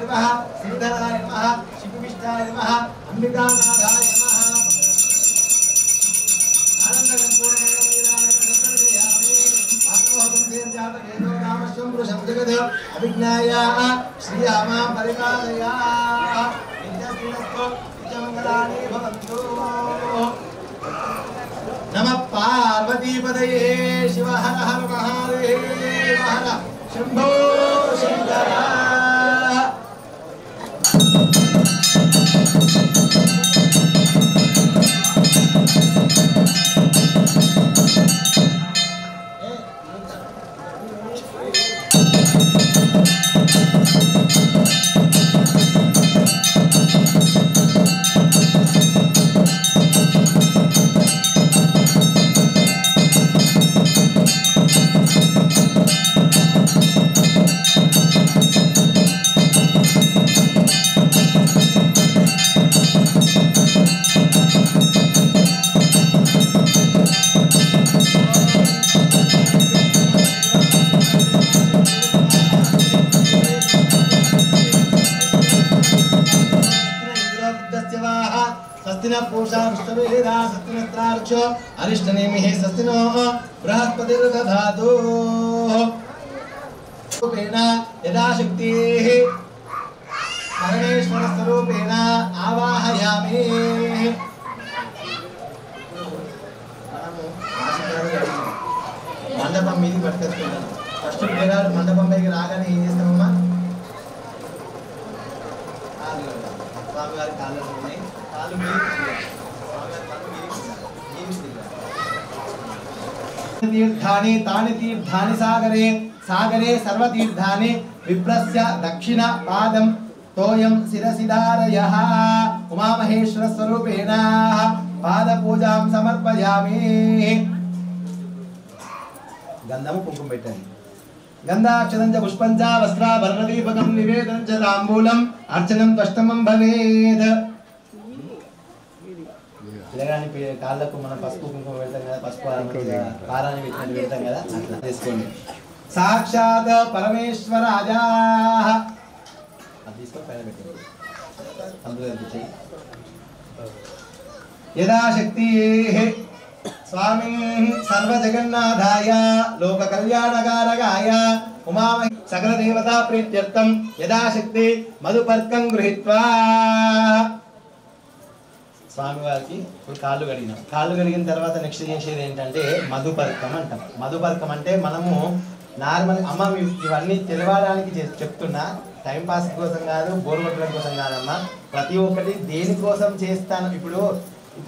नमः श्रीधराय नमः शिवविष्णाय नमः अंबिकानाथाय नमः अभिज्ञाया श्रीरामा परिपालया नित्यमंगलानि भवन्तु नमः पार्वतीपतये शिव हर हर महादेव हर शंभो शंकर पूषा विष्णुवेदा सत्यमित्रार्चो अरिष्टनेमिः सस्तिनो बृहस्पतिर्दधातु रूपेण यदा शक्तिः परमेश्वर स्वरूपेण आवाहयामि మండపం మీది పట్టుకొచ్చుకుంటాను ఫస్ట్ పిల్లగాడు మండపం పైకి రాగానే ఏం చేస్తామమ్మా స్వామివారి కాళ్ళు ఉన్నాయి तीर्थानि तानि तीर्थानि सागरे सागरे सर्वतीर्थानि विप्रस्य दक्षिण पादं तोयं शिरसिधारयः उमामहेश्वर स्वरूपेण पादपूजां समर्पयामि गन्धं कुंकुम పెట్టండి गन्धाक्षतं च पुष्पं च वस्त्राभरणदीपकं निवेदनं च ताम्बूलम् अर्चनं त्वष्टमं भवेत् పిల్లగాని కాళ్ళకు మనం పసుపు కుంకుమ పెడతాం కదా పసుపు కారాన్ని పెడతాం కదా అట్లా చేసుకోండి సాక్షాత్ పరమేశ్వరాజా అది తీసుకో పైన పెట్టండి అందులో అనిపించాయి యథాశక్తి స్వామి సర్వజగన్నాథాయ లోక కళ్యాణకారకాయ ఉమామ సకల దేవతా ప్రీత్యర్థం యథాశక్తి మధుపర్కం గృహీత్వా స్వామి వారికి ఇప్పుడు కాళ్ళు కడిగినాం కాళ్ళు కడిగిన తర్వాత నెక్స్ట్ చేసేది ఏంటంటే మధుపర్కం అంటాం మధుపర్కం అంటే మనము నార్మల్ అమ్మ ఇవన్నీ తెలవడానికి చెప్తున్నా టైం పాస్ కోసం కాదు బోర్ కొట్టడం కోసం కాదమ్మా ప్రతి ఒక్కటి దేనికోసం చేస్తాను ఇప్పుడు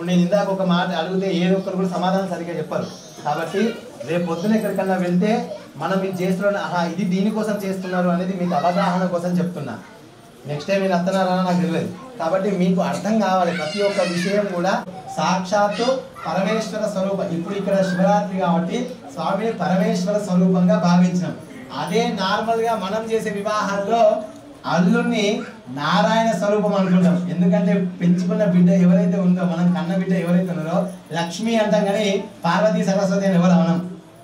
నేను ఇందాక ఒక మాట అడిగితే ఏదో ఒక్కరు కూడా సమాధానం సరిగ్గా చెప్పరు కాబట్టి రేపు పొద్దున ఎక్కడికన్నా వెళ్తే మనం ఇది చేస్తున్నాం ఇది దీనికోసం చేస్తున్నారు అనేది మీకు అవగాహన కోసం చెప్తున్నా నెక్స్ట్ టైం మీరు అత్తనారా నాకు తెలియదు కాబట్టి మీకు అర్థం కావాలి ప్రతి ఒక్క విషయం కూడా సాక్షాత్తు పరమేశ్వర స్వరూపం ఇప్పుడు ఇక్కడ శివరాత్రి కాబట్టి స్వామిని పరమేశ్వర స్వరూపంగా భావించినాం అదే నార్మల్గా మనం చేసే వివాహాల్లో అల్లుని నారాయణ స్వరూపం అనుకుంటాం ఎందుకంటే పెంచుకున్న బిడ్డ ఎవరైతే ఉందో మనం కన్న బిడ్డ ఎవరైతే ఉన్నారో లక్ష్మి అంటాం కానీ పార్వతీ సరస్వతి అని ఎవరు అనం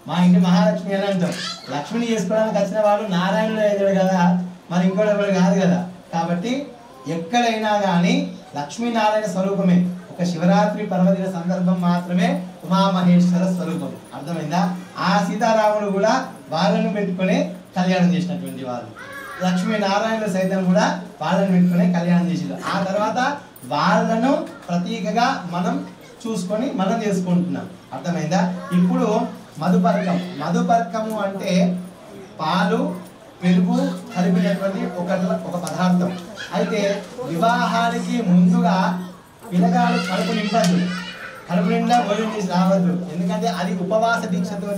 మా ఇంటి మహాలక్ష్మి అని అంటాం లక్ష్మిని చేసుకోవడానికి వచ్చిన వాడు నారాయణుడు అయ్యాడు కదా మరి ఇంకోటి ఎవరు కాదు కదా కాబట్టి ఎక్కడైనా కానీ లక్ష్మీనారాయణ స్వరూపమే ఒక శివరాత్రి పర్వదిన సందర్భం మాత్రమే ఉమామహేశ్వర స్వరూపం అర్థమైందా ఆ సీతారాముడు కూడా వాళ్ళను పెట్టుకుని కళ్యాణం చేసినటువంటి వాళ్ళు లక్ష్మీనారాయణ సైతం కూడా వాళ్ళని పెట్టుకుని కళ్యాణం చేసారు ఆ తర్వాత వాళ్ళను ప్రతీకగా మనం చూసుకొని మనం చేసుకుంటున్నాం అర్థమైందా ఇప్పుడు మధుపర్కము అంటే పాలు పెరుగు కలిపినటువంటి ఒక పదార్థం అయితే వివాహానికి ముందుగా పిల్లగాడు కడుపు నింపద్దు కడుపు నిండా భోజనం చేసి రావద్దు ఎందుకంటే అది ఉపవాస దీక్షతో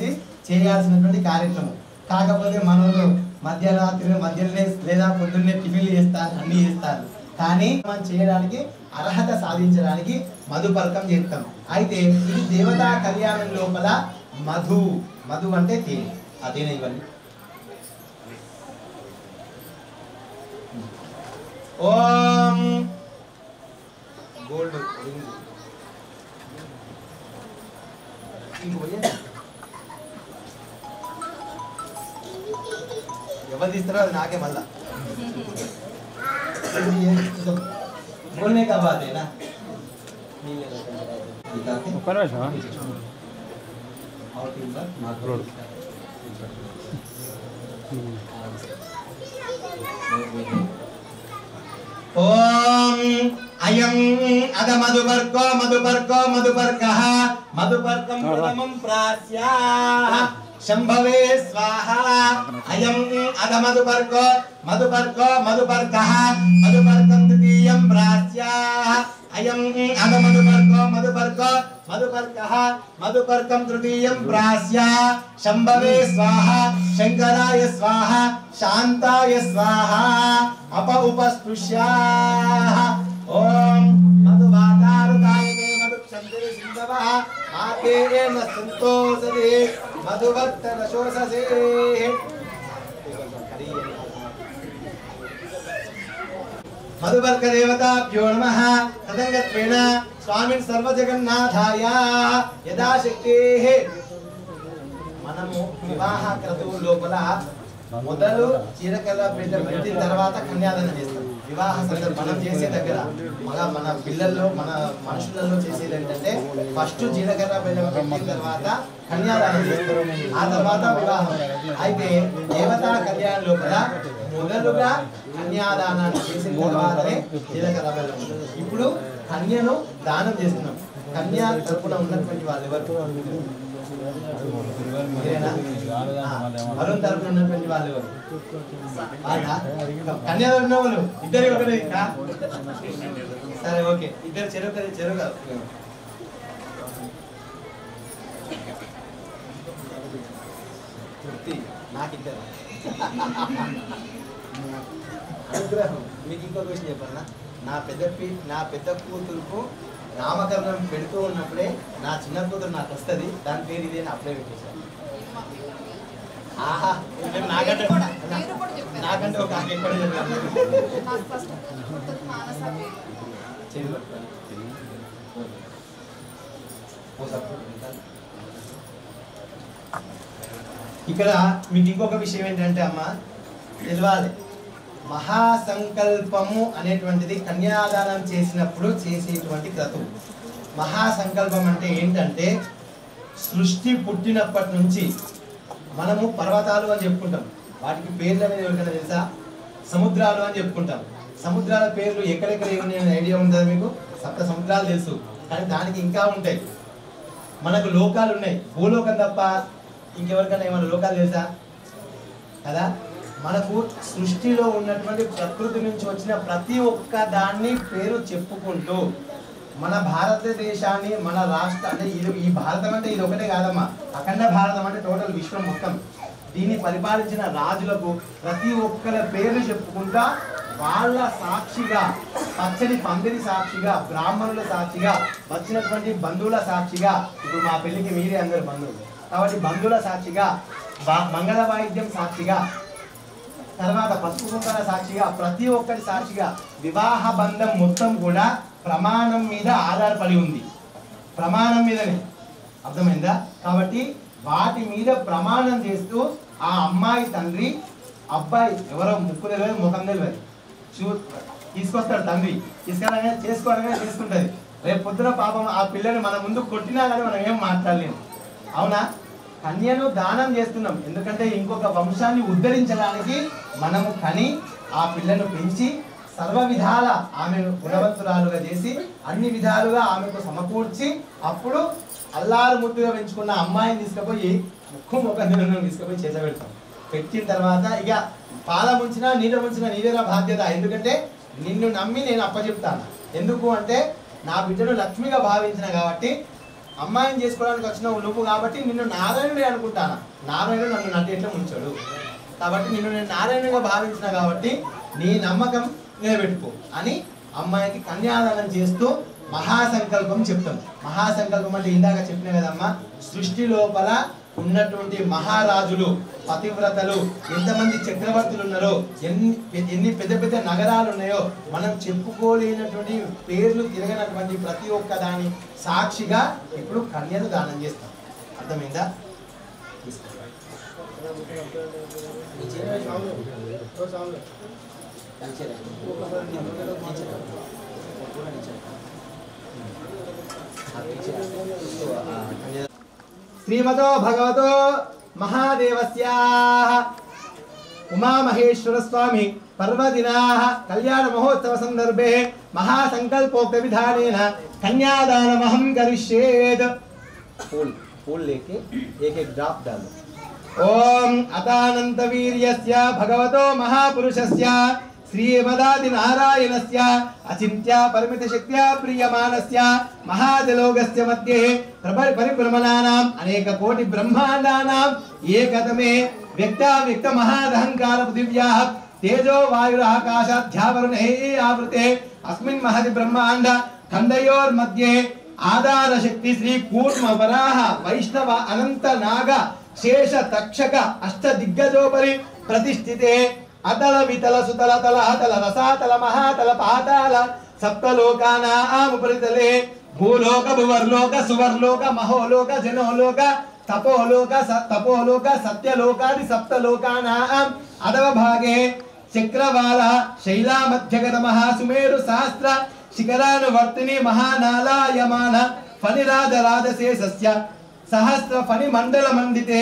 చేయాల్సినటువంటి కార్యక్రమం కాకపోతే మనలో మధ్యలోనే లేదా పొద్దున్నే టిఫిన్లు చేస్తారు అన్ని చేస్తారు కానీ మనం చేయడానికి అర్హత సాధించడానికి మధుపర్కం చేస్తాం అయితే ఇది దేవతా కళ్యాణం లోపల మధు అంటే తేనె ఆ తేనె ఇవ్వండి ఓం గోల్డ్ ఎవరు తీస్తారో అది నాకే మళ్ళా बोलने का बात है ना ओम अयं अद मधुपर्को मधुपर्को मधुपर्कः मधुपर्कं प्रथमं प्रास्याः शंभवे स्वाहा अयं अद मधुपर्को मधुपर्को मधुपर्कः मधुपर्कं द्वितीयं प्रास्याः अयं अद मधुपर्को मधुपर्को मधुपर्कः मधुपर्कं तृतीयं प्रास्याः शंभवे स्वाहा शंकराय स्वाहा शांताय स्वाहा अप उपस्पृश्याः ओम मधुवातारुताय मधुक्षन्तिरे सिन्धवः आतेन सन्तोषदे मधुवत्तरशोषसे मधुपर्क देवताभ्यो नमः तदङ्गत्वेन स्वामिन् सर्वजगन्नाथाय यदा शक्तेः మనము వివాహ క్రతువు లోపల మొదలు చీరకల బిడ్డ పెట్టిన తర్వాత కన్యాదానం చేస్తాం వివాహ సందర్భం మనం చేసే దగ్గర మన పిల్లల్లో మన మనుషులలో చేసేది ఏంటంటే ఫస్ట్ జీలకర్ర బెల్లం పెట్టిన తర్వాత కన్యాదానం చేస్తారు ఆ తర్వాత వివాహం అయితే దేవతా కళ్యాణ లోపల మొదలుగా కన్యాదానాన్ని చేసిన తర్వాతనే జీలకర్ర బెల్లం ఇప్పుడు కన్యను దానం చేస్తున్నాం కన్యా తరపున ఉన్నటువంటి వాళ్ళు ఎవరు వరుణ్ తరపున ఉన్నటువంటి వాళ్ళు ఎవరు కన్యా తరపున వాళ్ళు ఇద్దరు ఒకటే సరే ఓకే ఇద్దరు చెరువు నాకిద్దరు అనుగ్రహం మీకు ఇంకో క్వశ్చన్ చెప్పన్నా నా పెద్ద కూతురుకు నామకరణం పెడుతూ ఉన్నప్పుడే నా చిన్న కూతురు నాకు వస్తుంది దాని పేరు ఇదే అప్లై పెట్టేశాను ఆహా నాకంటే ఒక ఎక్కడ ఇక్కడ మీకు ఇంకొక విషయం ఏంటంటే అమ్మ తెలవాలి మహాసంకల్పము అనేటువంటిది కన్యాదానం చేసినప్పుడు చేసేటువంటి క్రతువు మహాసంకల్పం అంటే ఏంటంటే సృష్టి పుట్టినప్పటి నుంచి మనము పర్వతాలు అని చెప్పుకుంటాం వాటికి పేర్లు అనేది ఎవరికైనా తెలుసా సముద్రాలు అని చెప్పుకుంటాం సముద్రాల పేర్లు ఎక్కడెక్కడ ఏమన్నా ఐడియా ఉంటుందా మీకు సప్త సముద్రాలు తెలుసు కానీ దానికి ఇంకా ఉంటాయి మనకు లోకాలు ఉన్నాయి భూలోకం తప్ప ఇంకెవరికైనా ఏమైనా లోకాలు తెలుసా కదా మనకు సృష్టిలో ఉన్నటువంటి ప్రకృతి నుంచి వచ్చిన ప్రతి ఒక్క దాన్ని పేరు చెప్పుకుంటూ మన భారతదేశాన్ని మన రాష్ట్ర అంటే ఈ భారతం అంటే ఇది ఒకటే కాదమ్మా అఖండ భారతం అంటే టోటల్ విశ్వం మొత్తం దీన్ని పరిపాలించిన రాజులకు ప్రతి ఒక్కరి పేర్లు చెప్పుకుంటా వాళ్ళ సాక్షిగా పచ్చని పందిరి సాక్షిగా బ్రాహ్మణుల సాక్షిగా వచ్చినటువంటి బంధువుల సాక్షిగా ఇప్పుడు మా పెళ్లికి మీరే అందరు బంధువులు కాబట్టి బంధువుల సాక్షిగా మంగళ వాయిద్యం సాక్షిగా తర్వాత పసుపు కుంకాల సాక్షిగా ప్రతి ఒక్కరి సాక్షిగా వివాహ బంధం మొత్తం కూడా ప్రమాణం మీద ఆధారపడి ఉంది ప్రమాణం మీదనే అర్థమైందా కాబట్టి వాటి మీద ప్రమాణం చేస్తూ ఆ అమ్మాయి తండ్రి అబ్బాయి ఎవరో ముక్కు తెలియదు ముఖం తెలియదు తీసుకొస్తాడు తండ్రి తీసుకెళ్ళగానే చేసుకోవడమే చేసుకుంటుంది రేపు పొద్దున పాపం ఆ పిల్లని మన ముందు కొట్టినా కానీ మనం ఏం మాట్లాడలేము అవునా కన్యను దానం చేస్తున్నాం ఎందుకంటే ఇంకొక వంశాన్ని ఉద్ధరించడానికి మనము కని ఆ పిల్లను పెంచి సర్వ విధాల ఆమెను గుణవంతురాలుగా చేసి అన్ని విధాలుగా ఆమెకు సమకూర్చి అప్పుడు అల్లారు ముద్దుగా పెంచుకున్న అమ్మాయిని తీసుకుపోయి ముఖం తీసుకుపోయి చేత పెడతాం పెట్టిన తర్వాత ఇక పాల ముంచినా నీళ్ళ ముంచినా నీదేనా బాధ్యత ఎందుకంటే నిన్ను నమ్మి నేను అప్పచెప్తాను ఎందుకు అంటే నా బిడ్డను లక్ష్మిగా భావించిన కాబట్టి అమ్మాయిని చేసుకోవడానికి వచ్చిన నువ్వు కాబట్టి నిన్ను నారాయణుడే అనుకుంటాను నారాయణుడు నన్ను నన్ను ఉంచాడు కాబట్టి నిన్ను నేను నారాయణుడిగా భావించిన కాబట్టి నీ నమ్మకం నిలబెట్టుకో అని అమ్మాయికి కన్యాదానం చేస్తూ మహాసంకల్పం చెప్తాం మహాసంకల్పం అంటే ఇందాక చెప్పిన కదమ్మా సృష్టి లోపల ఉన్నటువంటి మహారాజులు పతివ్రతలు ఎంతమంది చక్రవర్తులు ఉన్నారో ఎన్ని పెద్ద పెద్ద నగరాలు ఉన్నాయో మనం చెప్పుకోలేనటువంటి పేర్లు తిరగనటువంటి ప్రతి ఒక్క దాని సాక్షిగా ఇప్పుడు కన్యను దానం చేస్తాం అర్థమైందా श्रीमतो भगवतो महादेवस्याः उमा महेश्वर स्वामी पर्वदिनाः कल्याण महोत्सव संदर्भे महासंकल्पोक्त विधानेन कन्यादानमहं करिष्येत्। फूल लेके एक ड्रॉप डालो। ओम अतानंत वीर्यस्य भगवतो महापुरुषस्य श्रीमदादि नारायणस्य अचिन्त्या परिमित शक्त्या प्रियमानस्य महाजलोकस्य मध्ये परिभ्रमणानाम् अनेक कोटि ब्रह्मांडानाम् एकतमे व्यक्त महादहंकार पृथिव्याः तेजो वायुराकाशाध्यावरुणैः आवृते अस्मिन् महति ब्रह्मांड खण्डयोर्मध्ये आधार शक्ति श्री कूर्म वराह वैष्णव अनंत नाग शेष तक्षक अष्ट दिग्गजोपरि प्रतिष्ठिते अतल वितल सुतल तल अतल रसातल महातल पाताल सप्तलोकानाम् उपरितले भूलोक भुवर्लोक सुवर्लोक महोलोक जनोलोक तपोलोक सत्यलोकादि सप्तलोकानाम् अधोभागे चक्रवाल शैला मध्यगत महासुमेरु सहस्र शिखरानुवर्तिनी महानालायमान फणिराज राजशेषस्य सहस्र फणि मंडल मंडिते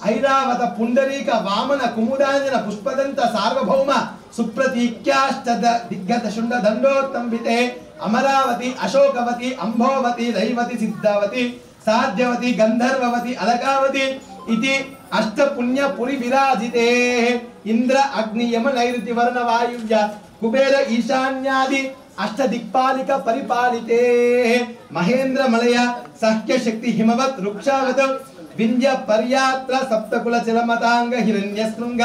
ऐरावत पुंडरीक वामन कुमुदांजन पुष्पदंत सार्वभौम सुप्रतीक्याष्ट दिग्गज शुंड दंडोत्तंबिते अमरावती अशोकवती अंभोवती रैवती सिद्धावती साध्यवती गंधर्ववती अलकावती इति अष्ट पुण्य पुरी विराजिते इंद्र अग्नि यम नैऋति वर्ण वायुव्य कुबेर ईशान्यादि अष्ट दिक्पालिक परिपालिते महेंद्र मलय सह्य शक्ति हिमवत वृक्षावत विंध्य पर्यात्र सप्तकुल चलमतांग हिरण्यशृंग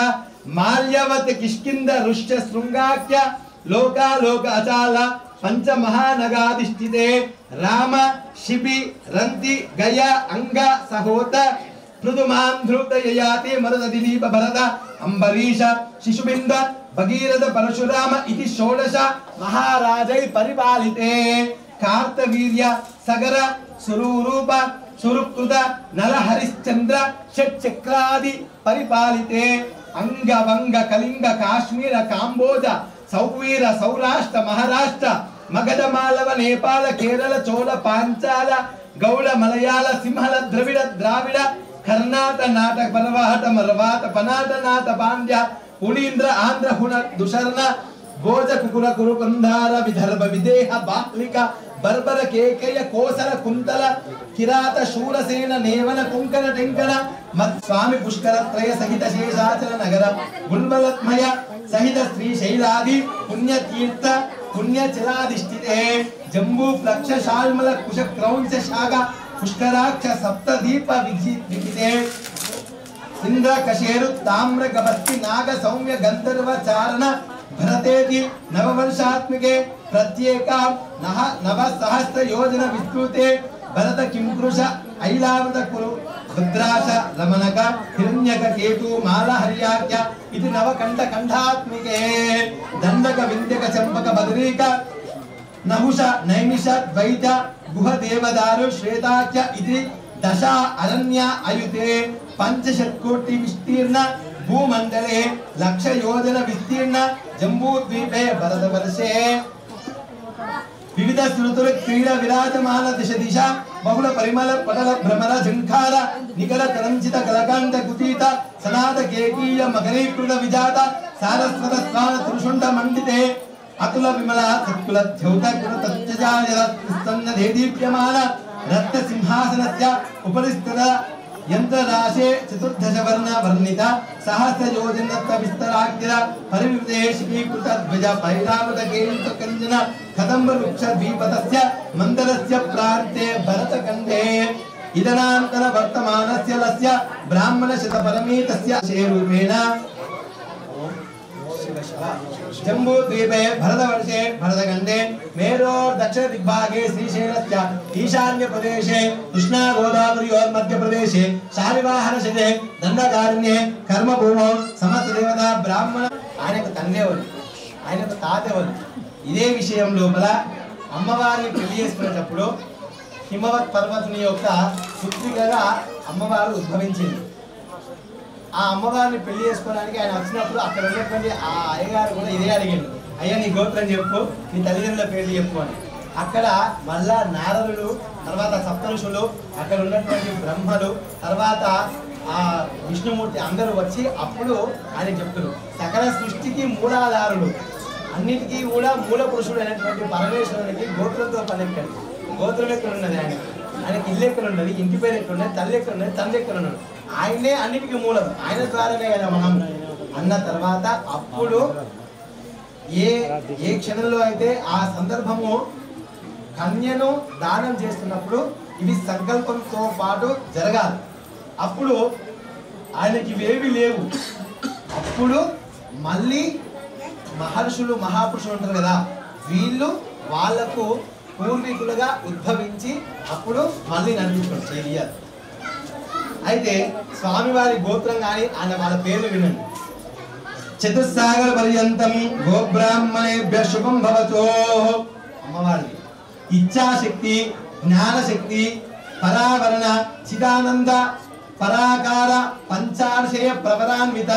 माल्यवत किष्किंद रुष्ट शृंगाख्य लोका लोक अचाल पंच महानगाधिष्ठिते राम शिबि रंति गया अंग सहोत मृदुमांध्रुत ययाति मरुद दिलीप भरत अंबरीश शिशुबिंद भगीरथ परशुराम इति षोडश महाराजै परिपालिते कार्तवीर्य सगर सुरूरूप सुरुकृत नल हरिश्चंद्र षट्चक्रादि परिपालिते अंग वंग कलिंग काश्मीर कांबोज सौवीर सौराष्ट्र महाराष्ट्र मगध मालव नेपाल केरल चोल पांचाल गौड़ मलयाल सिंहल द्रविड़ द्राविड़ कर्नाटक नाटक परवाहट मरवाट पनाट नाट पांड्य पुणींद्र आंध्र हुण दुशर्ण भोज कुकुर कुरु कंधार विदर्भ विदेह बाक्लिका बर्बर केकय कोसर कुंतल किरात शूरसेन नेवन कुंकन टेंकन मत् स्वामी पुष्कर त्रय सहित शेषाचल नगर गुणवलत्मय सहित श्री शैलादि पुण्य तीर्थ पुण्य चलाधिष्ठिते जम्बू प्लक्ष शाल्मल कुश क्रौंच शागा पुष्कराक्ष सप्तदीप विजिते इंद्र कशेरु ताम्र गबस्ति नाग सौम्य गंधर्व चारण भरतेति नववर्षात्मिके प्रत्येक नव सहस्र योजन विस्तृते भरत किंकृष ऐलावत कुरु भद्राश रमणक हिरण्यक केतु माला हरियाख्य इति नवकंठ कंठात्मिके दंडक विंध्यक चंपक बदरीक नहुष नैमिष द्वैत गुह देवदारु श्वेताख्य इति दशा अरण्य अयुते पंचशतकोटि विस्तीर्ण भूमंडले लक्ष योजन विस्तीर्ण जम्बू द्वीपे भरतवर्षे विविध श्रुतुर क्रीडा विराजमान दिश दिशा बहुल परिमल पटल भ्रमर झंकार निकल तरंजित कलकांड कुतीत सनाद केकीय मकरीकृत विजात सारस्वत स्वान त्रिशुंड मंडिते अतुल विमल सत्कुल द्योत गुण तत्जाय स्तन्न देदीप्यमान रत्न सिंहासनस्य उपरिस्थित यंत्र राशे चतुर्दश वर्ण वर्णित सहस्र योजनत्व विस्तराग्र परिवृतेशीकृत ध्वज पैरावत केलित कंजन कदंब वृक्ष द्वीपतस्य मंदरस्य प्रान्ते भरतखण्डे इदनान्तन वर्तमानस्य लस्य ब्राह्मण शत परमीतस्य शेरूपेण जम्बू द्वीपे भरतवर्षे भरतखण्डे मेरोर दक्षिण दिग्भागे श्रीशैलस्य ईशान्य प्रदेशे कृष्णा गोदावरीयोर मध्य प्रदेशे शालिवाहन शते दंडकारण्ये कर्मभूमौ समस्त देवता ब्राह्मण ఆయనకు తండ్రేవారు ఆయనకు తాతేవారు ఇదే విషయం లోపల అమ్మవారిని పెళ్లి చేసుకునేటప్పుడు హిమవత్ పర్వతుని యొక్క పుత్రికగా అమ్మవారు ఉద్భవించింది ఆ అమ్మవారిని పెళ్లి చేసుకోవడానికి ఆయన వచ్చినప్పుడు అక్కడ ఉన్నటువంటి ఆ అయ్యగారు కూడా ఇదే అడిగిండు, అయ్యా నీ గోత్రం చెప్పు, నీ తల్లిదండ్రుల పేర్లు చెప్పు అని. అక్కడ మళ్ళా నారదులు, తర్వాత సప్తఋషులు, అక్కడ ఉన్నటువంటి బ్రహ్మలు, తర్వాత ఆ విష్ణుమూర్తి అందరూ వచ్చి అప్పుడు ఆయన చెప్తున్నారు సకల సృష్టికి మూలాధారుడు, అన్నిటికీ కూడా మూల పురుషుడు అయినటువంటి పరమేశ్వరునికి గోత్రంతో పని ఎక్కడి, గోత్రం ఎక్కడ ఉన్నది, ఆయనకి ఇల్లు ఎక్కడ ఉన్నది, ఇంటి పేరు ఎక్కడ ఉన్నది, తల్లి ఎక్కడ ఉన్నది, తండ్రి ఎక్కడ ఉన్నాడు, ఆయనే అన్నిటికీ మూలం, ఆయన ద్వారానే కదా మనం అన్న తర్వాత అప్పుడు ఏ క్షణంలో అయితే ఆ సందర్భము కన్యను దానం చేస్తున్నప్పుడు ఇవి సంకల్పంతో పాటు జరగాలి. అప్పుడు ఆయనకి ఇవేవి లేవు. అప్పుడు మళ్ళీ మహర్షులు మహాపురుషులు ఉంటారు కదా, వీళ్ళు వాళ్లకు పూర్వీకులుగా ఉద్భవించి అప్పుడు మళ్ళీ నడిపించుకోండి చేయాలి. అయితే స్వామివారి గోత్రం కానీ ఆయన వాళ్ళ పేర్లు వినండి. చతుస్సాగర పర్యంతం గోబ్రాహ్మణేభ్య శుభం భవతో. అమ్మవారి ఇచ్ఛాశక్తి, జ్ఞానశక్తి, పరావరణ, చిదానంద, పరాకార, పంచార్షయ ప్రవరాన్విత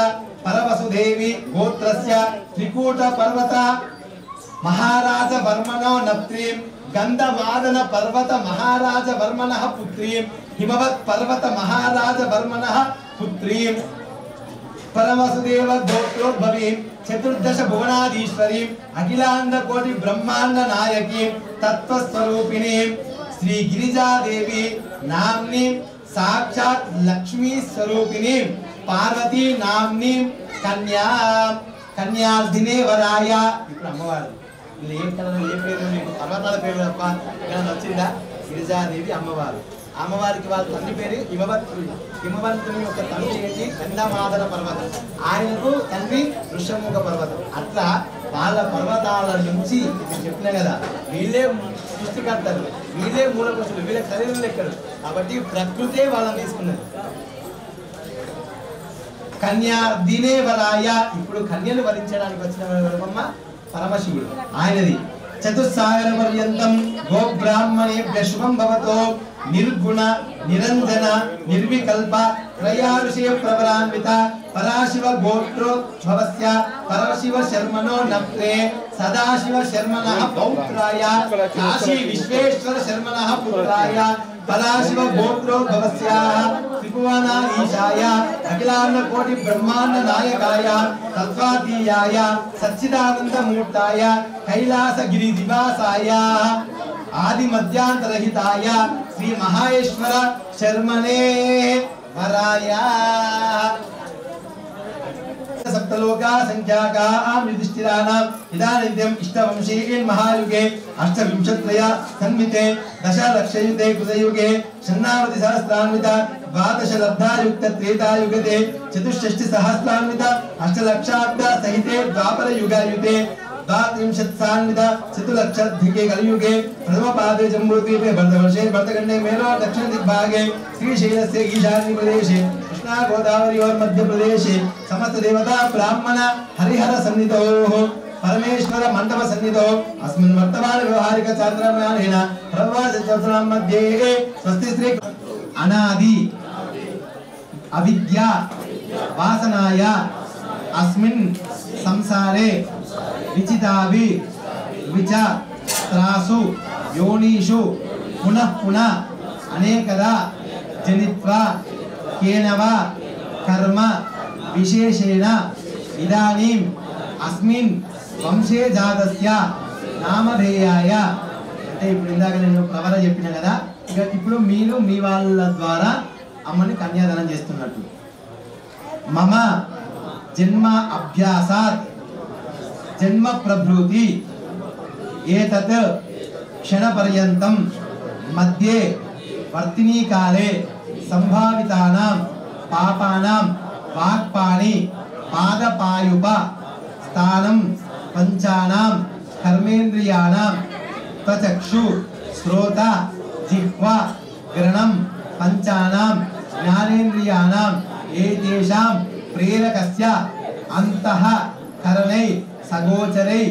పరవసుదేవి గోత్రస్య త్రికూట పర్వత మహారాజ వర్మణో నప్త్రీం గంధమాదన పర్వత మహారాజ వర్మణః పుత్రీం హిమవత్ పర్వత మహారాజ వర్మణః పుత్రీం పరమసుదేవ గోత్రోద్భవీం చతుర్దశ భువనాధీశ్వరీం అఖిలాండ కోటి బ్రహ్మాండ నాయకీం తత్వస్వరూపిణీం శ్రీ గిరిజాదేవి నామ్నీం సాక్షాత్ లక్ష్మీ స్వరూపిణీం పార్వతీ నామ్నీం కన్యార్థినే వరాయ. ఇప్పుడు అమ్మవారు ఏ కలర్ ఏ పేరు మీకు పర్వతాల పేరు తప్ప ఇక్కడ వచ్చిందా? గిరిజాదేవి అమ్మవారు. అమ్మవారికి వాళ్ళ తండ్రి పేరు హిమవంతుని యొక్క తండ్రి ఏంటి? గంధమాదన పర్వతం, ఆయనకు తండ్రి ఋషముఖ పర్వతం. అట్లా వాళ్ళ పర్వతాల నుంచి చెప్పిన కదా వీళ్ళే సృష్టికర్తలు, వీళ్ళే మూలపురుషులు, వీళ్ళ శరీరం లెక్కలు కాబట్టి ప్రకృతే వాళ్ళని తీసుకున్నది. కన్యార్థినే వరాయ. ఇప్పుడు కన్యను వరించడానికి వచ్చిన పరమశివుడు ఆయనది. చతుస్సాగర పర్యంతం గోబ్రాహ్మణేభ్య శుభం భవతో నిర్గుణ నిరంజన నిర్వికల్ప త్రయారుషయ ప్రవరాన్విత పరాశివ గోత్రోద్భవస్య పరశివ శర్మణో నప్త్రే సదాశివ శర్మణః పౌత్రాయ కాశీ విశ్వేశ్వర శర్మణః పుత్రాయ పరాశివ గోత్రోద్భవస్య త్రిభువనాధీశాయ అఖిలాండ కోటి బ్రహ్మాండ నాయకాయ తత్వాతీయాయ సచ్చిదానంద మూర్తాయ కైలాసగిరి నివాసాయ ఆది మధ్యాంతరహితాయ శ్రీ మహేశ్వర శర్మణే వరాయ. సప్తలోకా సంఖ్యాకాం యుధిష్ఠిరాణాం ఇదానిత్యం ఇష్టవంశీన్ మహాయుగే అష్టవింశత్రయ సన్వితే దశలక్షయుతే కృతయుగే షణ్ణావతి సహస్రాన్విత ద్వాదశ లబ్ధాయుక్త త్రేతాయుగతే చతుష్షష్టి సహస్రాన్విత అష్టలక్షాబ్ద సహితే ద్వాపర యుగాయుతే द्वात्रिंशत्सान्वित चतुर्लक्षाधिके कलियुगे प्रथमपादे जम्बूद्वीपे भरतवर्षे भरतखण्डे मेलो दक्षिण दिग्भागे श्रीशैलस्य ईशान्य प्रदेशे कृष्णा गोदावरी मध्य प्रदेशे समस्त देवता ब्राह्मण हरिहर सन्निधोः परमेश्वर मंडप सन्निधौ अस्मिन् वर्तमान व्यवहारिक चान्द्रमानेन प्रवासचतुर्णां मध्ये स्वस्ति श्री अनादि अविद्या वासनाय अस्मिन् संसारे विचिताभि विच त्रासु योनिषु पुनः पुनः अनेकदा जनित्वा केनवा कर्म विशेषेण इदानीम् अस्मिन् వంశే జాతస్య నామధేయాయ. అంటే ఇప్పుడు ఇందాక నేను ప్రవర చెప్పిన కదా, ఇక ఇప్పుడు మీరు మీ వాళ్ళ ద్వారా అమ్మని కన్యాదానం చేస్తున్నట్టు. మమ జన్మ అభ్యాసాత్ జన్మ ప్రభృతి ఏతత్ క్షణ పర్యంతం మధ్యే వర్తినీ కాలే సంభావితానాం పాపానాం వాక్పాణి పాదపాయుప స్థానం పంచానాం కర్మేంద్రియాణం త్వచక్షు శ్రోత జిహ్వ గ్రహణం పంచానాం జ్ఞానేంద్రియాణం ఏతేషాం ప్రేరకస్య అంతః కరణై సగోచరై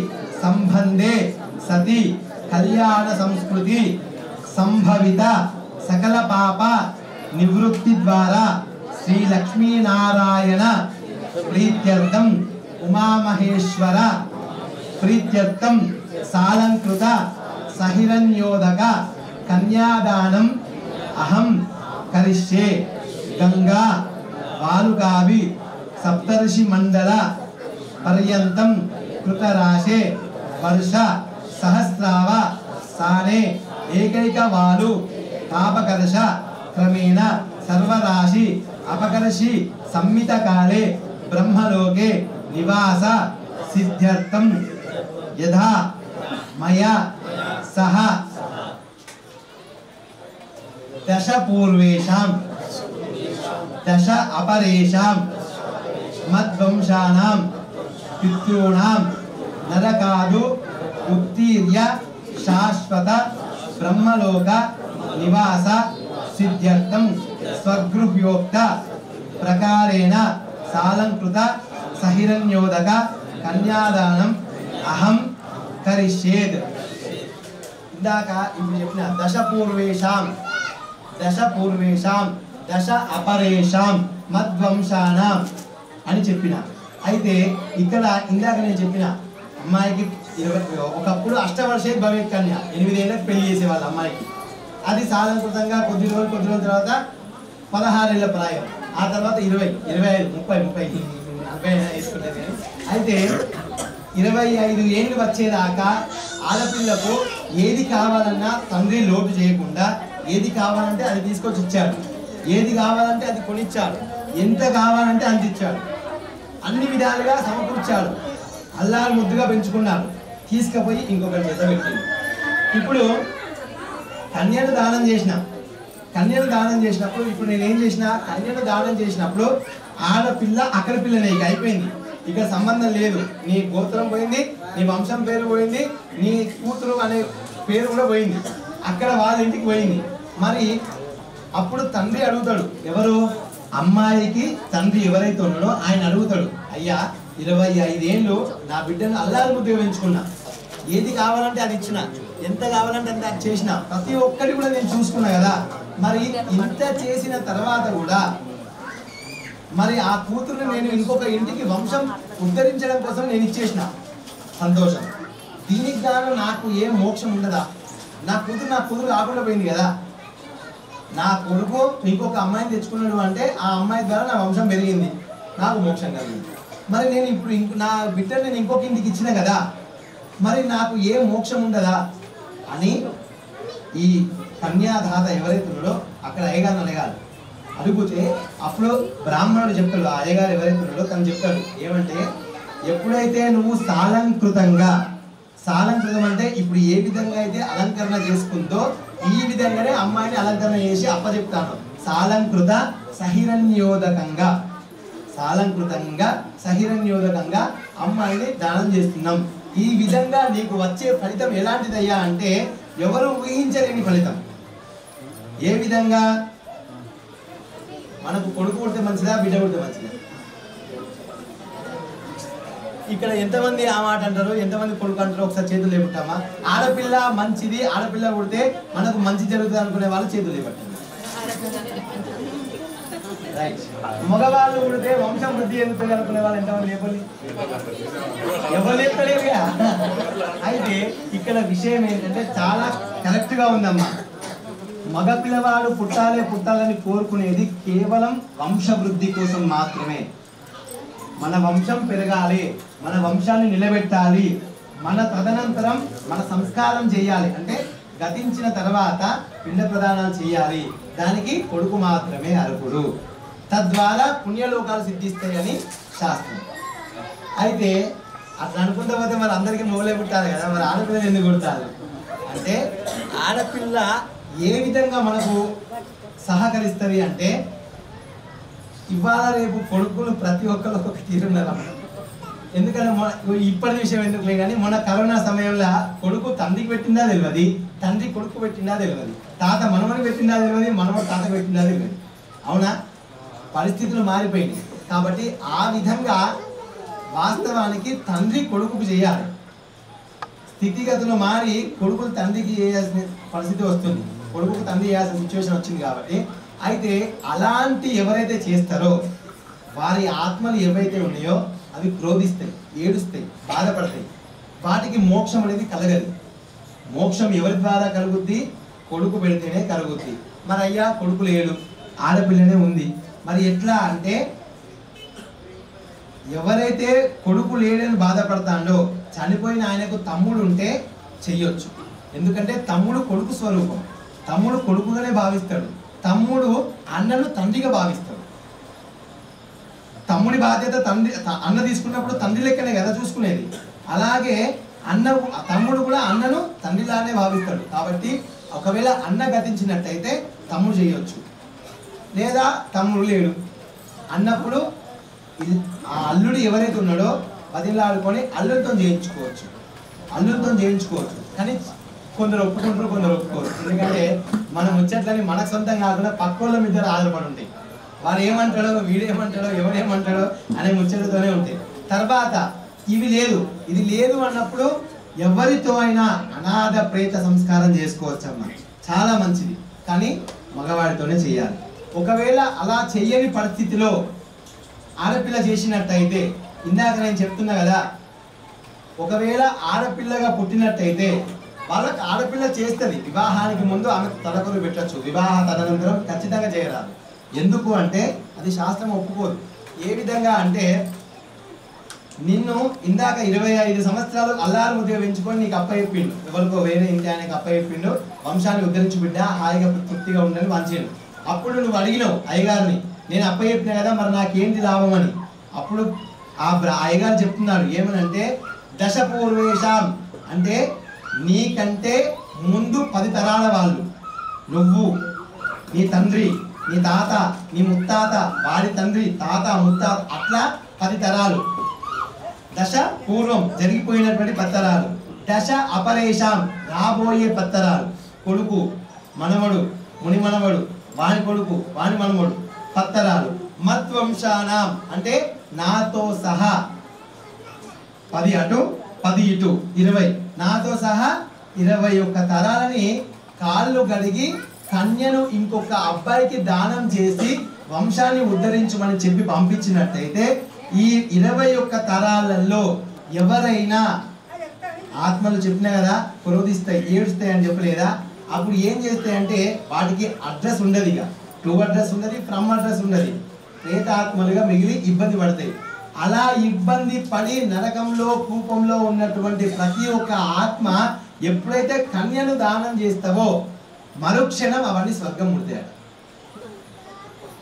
సంబంధే సతి కళ్యాణ సంస్కృతి సంభవిత సకల పాప నివృత్తి ద్వారా శ్రీ లక్ష్మీనారాయణ ప్రీత్యర్థం ఉమామహేశ్వర ప్రీత్యర్థం సాలంకృత సహిరణ్యోదక కన్యాదానం అహం కరిష్యే గంగా వాలుగావి సప్తర్షి మండల పర్యంతం కృతరాశే వర్ష సహస్రావ సానే ఏకైక వాలు తాపకర్ష క్రమేణ సర్వరాశి అపకర్షి సంమిత కాలే బ్రహ్మలోకే నివాస సిద్ధ్యర్థం యథా మయా సహ దశ పూర్వేషాం దశ అపరేషాం మద్వంశానాం పితॄణాం నరకాదు ఉత్తీర్య శాశ్వత బ్రహ్మలోక నివాస సిద్ధ్యర్థం స్వగృహ్యోక్త ప్రకారేణ సాలంకృత సహిరణ్యోదక కన్యాదానం అహం కరిష్యేద్. ఇందాక ఇప్పుడు చెప్పిన దశ పూర్వేషాం దశ అపరేషాం మద్వంశానాం అని చెప్పిన. అయితే ఇక్కడ ఇందాక నేను చెప్పిన అమ్మాయికి ఒకప్పుడు అష్టవర్షే భవేత్ కన్య 8 ఏళ్ళకి పెళ్లి చేసేవాళ్ళు అమ్మాయికి. అది సాధారణంగా కొద్ది రోజుల తర్వాత 16 ఏళ్ళ ప్రాయం, ఆ తర్వాత 20, 25, 30, 40 వేసుకుంటుంది. అయితే 25 ఏళ్ళు వచ్చేదాకా ఆడపిల్లకు ఏది కావాలన్నా తండ్రి లోటు చేయకుండా ఏది కావాలంటే అది తీసుకొచ్చి ఇచ్చాడు, ఏది కావాలంటే అది కొనిచ్చాడు, ఎంత కావాలంటే అంత ఇచ్చాడు, అన్ని విధాలుగా సమకూర్చాడు, అల్లారు ముద్దుగా పెంచుకున్నాడు. తీసుకుపోయి ఇంకొకరి చేత పెట్టింది. ఇప్పుడు కన్యను దానం చేసినప్పుడు ఇప్పుడు నేనేం చేసిన, కన్యను దానం చేసినప్పుడు ఆడపిల్ల అక్కడ పిల్లనే ఇక అయిపోయింది, ఇక్కడ సంబంధం లేదు. నీ గోత్రం పోయింది, నీ వంశం పేరు పోయింది, నీ కూతురు అనే పేరు కూడా పోయింది, అక్కడ వాళ్ళ ఇంటికి పోయింది. మరి అప్పుడు తండ్రి అడుగుతాడు, ఎవరు అమ్మాయికి తండ్రి ఎవరైతే ఉన్నాడో ఆయన అడుగుతాడు, అయ్యా 25 ఏళ్ళు నా బిడ్డను అల్లారు ముద్దుగా పెంచుకున్నా, ఏది కావాలంటే అది ఇచ్చిన, ఎంత కావాలంటే అంత చేసిన, ప్రతి ఒక్కటి కూడా నేను చూసుకున్నా కదా, మరి ఇంత చేసిన తర్వాత కూడా మరి ఆ కూతురుని నేను ఇంకొక ఇంటికి వంశం ఉద్ధరించడం కోసం నేను ఇచ్చేసిన, సంతోషం. దీనికి గాను నాకు ఏం మోక్షం ఉండదా? నా కూతురు కాకుండా పోయింది కదా, నా కొడుకు ఇంకొక అమ్మాయిని తెచ్చుకున్నాడు అంటే ఆ అమ్మాయి ద్వారా నా వంశం పెరిగింది, నాకు మోక్షం కలిగింది. మరి నేను ఇప్పుడు నా బిడ్డను నేను ఇంకొక ఇంటికి ఇచ్చిన కదా, మరి నాకు ఏ మోక్షం ఉండదా అని ఈ కన్యాదాత ఎవరైతే ఉన్నాడో అక్కడ అయ్యగారిని అడగాలి. అడిగితే అప్పుడు బ్రాహ్మణుడు చెప్తాడు, ఆ అయ్యగారు ఎవరైతే ఉన్నాడో తను చెప్తాడు ఏమంటే, ఎప్పుడైతే నువ్వు సాలంకృతం అంటే ఇప్పుడు ఏ విధంగా అయితే అలంకరణ చేసుకుందో ఈ విధంగానే అమ్మాయిని అలంకరణ చేసి అప్పచెప్తాను. సాలంకృతంగా సహిరణ్యోదకంగా అమ్మాయిని దానం చేస్తున్నాం. ఈ విధంగా నీకు వచ్చే ఫలితం ఎలాంటిదయ్యా అంటే ఎవరు ఊహించలేని ఫలితం. ఏ విధంగా? మనకు కొడుకు పుడితే మంచిదా, బిడ్డ పుడితే మంచిదా? ఇక్కడ ఎంతమంది ఆ మాట అంటారు, ఎంతమంది కొడుకు అంటారు? ఒకసారి చేతులు లేపుతామా? ఆడపిల్ల మంచిది, ఆడపిల్ల పుడితే మనకు మంచి జరుగుతుంది అనుకునే వాళ్ళు చేతులు లేపట్టండి. రైట్. మగవాళ్ళు పుడితే వంశం వృద్ధి ఎందుకు అనుకునే వాళ్ళు ఎంతమంది లేపలి? ఎవరు లేపలేరుగా. అయితే ఇక్కడ విషయం ఏంటంటే చాలా కరెక్ట్ గా ఉందమ్మా. మగ పిల్లవాడు పుట్టాలని కోరుకునేది కేవలం వంశవృద్ధి కోసం మాత్రమే. మన వంశం పెరగాలి, మన వంశాన్ని నిలబెట్టాలి, మన తదనంతరం మన సంస్కారం చేయాలి అంటే గతించిన తర్వాత పిండ ప్రదానాలు చేయాలి, దానికి కొడుకు మాత్రమే అర్హుడు, తద్వారా పుణ్యలోకాలు సిద్ధిస్తాయని శాస్త్రం. అయితే అట్లా అనుకుంటే పోతే మరి అందరికీ మొగలే పుట్టాలి కదా, మరి ఆడపిల్లలు ఎందుకు పుట్టాలి అంటే ఆడపిల్ల ఏ విధంగా మనకు సహకరిస్తుంది అంటే ఇవాళ రేపు కొడుకులు ప్రతి ఒక్కరు ఒక తీరున్నారు. ఎందుకంటే ఇప్పటి విషయం ఎందుకులే కానీ మొన్న కరోనా సమయంలో కొడుకు తండ్రికి పెట్టిందా తెలియదు, తండ్రి కొడుకు పెట్టిందా తెలియదు, తాత మనవని పెట్టిందా తెలియదు, మనవడు తాత పెట్టిందా తెలియదు. అవునా? పరిస్థితులు మారిపోయినాయి. కాబట్టి ఆ విధంగా వాస్తవానికి తండ్రి కొడుకుకు చేయాలి. స్థితిగతులు మారి కొడుకులు తండ్రికి చేయాల్సిన పరిస్థితి వస్తుంది, కొడుకుకు తండ్రి చేయాల్సిన సిచ్యువేషన్ వచ్చింది. కాబట్టి అయితే అలాంటి ఎవరైతే చేస్తారో వారి ఆత్మలు ఏవైతే ఉన్నాయో అవి క్రోధిస్తాయి, ఏడుస్తాయి, బాధపడతాయి. వాటికి మోక్షం అనేది కలగదు. మోక్షం ఎవరి ద్వారా కలుగుద్ది? కొడుకు పెడితేనే కలుగుద్ది. మరి అయ్యా కొడుకు లేడు, ఆడపిల్లనే ఉంది, మరి ఎట్లా అంటే ఎవరైతే కొడుకు లేడని బాధపడతాడో చనిపోయిన ఆయనకు తమ్ముడు ఉంటే చెయ్యొచ్చు. ఎందుకంటే తమ్ముడు కొడుకు స్వరూపం, తమ్ముడు కొడుకుగానే భావిస్తాడు, తమ్ముడు అన్నను తండ్రిగా భావిస్తాడు. తమ్ముడి బాధ్యత తండ్రి, అన్న తీసుకున్నప్పుడు తండ్రి లెక్కనే కదా చూసుకునేది. అలాగే తమ్ముడు కూడా అన్నను తండ్రిలానే భావిస్తాడు. కాబట్టి ఒకవేళ అన్న గతించినట్టయితే తమ్ముడు చేయొచ్చు. లేదా తమ్ముడు లేడు అన్నప్పుడు ఆ అల్లుడు ఎవరైతే ఉన్నాడో బదిలాడుకొని అల్లుడితో చేయించుకోవచ్చు, అల్లుడితో చేయించుకోవచ్చు. కానీ కొందరు ఒప్పుకుంటారు, కొందరు ఒప్పుకోరు. ఎందుకంటే మనం ముచ్చట్లని మనకు సొంతం కాకుండా పక్కోళ్ళ మీద ఆధారపడి ఉంటాయి. వాడు ఏమంటాడో, వీడేమంటాడో, ఎవడేమంటాడో అనే ముచ్చటతోనే ఉంటాయి. తర్వాత ఇవి లేదు, ఇది లేదు అన్నప్పుడు ఎవరితో అయినా అనాథ ప్రేత సంస్కారం చేసుకోవచ్చమ్మా, చాలా మంచిది. కానీ మగవాడితోనే చేయాలి. ఒకవేళ అలా చెయ్యని పరిస్థితిలో ఆడపిల్ల చేసినట్టయితే, ఇందాక నేను చెప్తున్నా కదా, ఒకవేళ ఆడపిల్లగా పుట్టినట్టయితే వాళ్ళకి ఆడపిల్ల చేస్తుంది. వివాహానికి ముందు ఆమెకు తలకొలు పెట్టచ్చు, వివాహ తదనంతరం ఖచ్చితంగా చేయరాదు. ఎందుకు అంటే అది శాస్త్రం ఒప్పుకోదు. ఏ విధంగా అంటే నిన్ను ఇందాక 25 సంవత్సరాలు అల్లారు ముద్దుగా పెంచుకొని నీకు అప్పచెప్పిండు, ఎవరికో వేరే ఇంటి ఆయనకి అప్పచెప్పిండు, వంశాన్ని ఉద్ధరించి బిడ్డ హాయిగా తృప్తిగా ఉండని వంచాను. అప్పుడు నువ్వు అడిగినావు అయ్యగారిని, నేను అప్పచెప్పినా కదా మరి నాకేంటి లాభం అని. అప్పుడు ఆ అయ్యగారు చెప్తున్నాడు ఏమనంటే దశపూర్వేషాం, అంటే నీకంటే ముందు 10 తరాల వాళ్ళు, నువ్వు, నీ తండ్రి, నీ తాత, నీ ముత్తాత, వాడి తండ్రి, తాత, ముత్తాత, అట్లా 10 తరాలు. దశ పూర్వం జరిగిపోయినటువంటి 10 తరాలు. దశ అపరేషాం, రాబోయే 10 తరాలు. కొడుకు, మనవడు, ముని మనవడు, వాని కొడుకు, వాని మనవడు, 10 తరాలు. మత్వంశానాం, అంటే నాతో సహా 10 అటు 10 ఇటు 20, నాతో సహా 21 తరాలని కాళ్ళు గడిగి కన్యను ఇంకొక అబ్బాయికి దానం చేసి వంశాన్ని ఉద్ధరించమని చెప్పి పంపించినట్టయితే ఈ 21 తరాలలో ఎవరైనా ఆత్మలు చెప్పినా కదా క్రోధిస్తాయి, ఏడుస్తాయి అని చెప్పలేదా? అప్పుడు ఏం చేస్తాయంటే వాటికి అడ్రస్ ఉండదు, ఇక టు అడ్రస్ ఉండదు, ఫ్రమ్ అడ్రస్ ఉండదు, ప్రేతాత్మలుగా మిగిలి ఇబ్బంది పడతాయి. అలా ఇబ్బంది పడి నరకంలో కూపంలో ఉన్నటువంటి ప్రతి ఒక్క ఆత్మ ఎప్పుడైతే కన్యను దానం చేస్తావో మరుక్షణం అవన్నీ స్వర్గం ముడతాయి.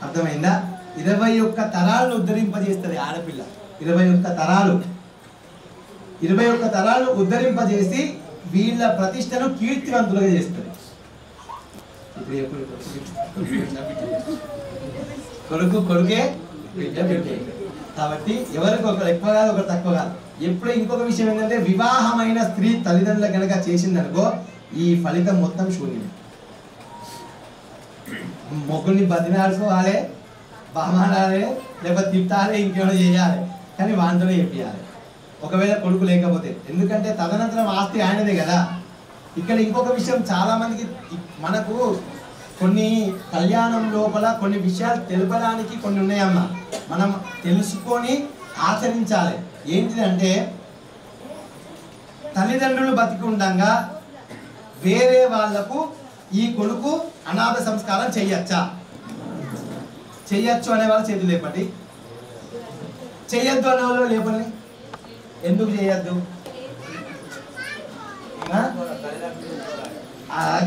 అర్థమైందా? 21 తరాలను ఉద్ధరింపజేస్తుంది ఆడపిల్ల. 21 తరాలు ఉద్ధరింపజేసి వీళ్ళ ప్రతిష్టను కీర్తివంతులుగా చేస్తుంది. కొడుకు కొడుకే, బిడ్డ బిడ్డే. కాబట్టి ఎవరికి ఒకరు ఎక్కువ కాదు, ఒకరు తక్కువ కాదు. ఎప్పుడు ఇంకొక విషయం ఏంటంటే వివాహమైన స్త్రీ తల్లిదండ్రులు కనుక చేసిందనుకో ఈ ఫలితం మొత్తం శూన్యం. మొగ్గుని బతినాడుకోవాలి, బామాడాలి, లేకపోతే తిట్టాలి, ఇంకేమైనా చేయాలి, కానీ వాంతోనే చెప్పాలి ఒకవేళ కొడుకు లేకపోతే. ఎందుకంటే తదనంతరం ఆస్తి ఆయనదే కదా. ఇక్కడ ఇంకొక విషయం చాలా మందికి, మనకు కొన్ని కళ్యాణం లోపల కొన్ని విషయాలు తెలపడానికి కొన్ని ఉన్నాయమ్మా, మనం తెలుసుకొని ఆచరించాలి. ఏంటిదంటే తల్లిదండ్రులు బతికి ఉండగా వేరే వాళ్లకు ఈ కొడుకు అనాథ సంస్కారం చెయ్యొచ్చా? చెయ్యొచ్చు అనేవాళ్ళు చేతులు లేపండి, చెయ్యొద్దు అనేవాళ్ళు లేపండి. ఎందుకు చేయొద్దు?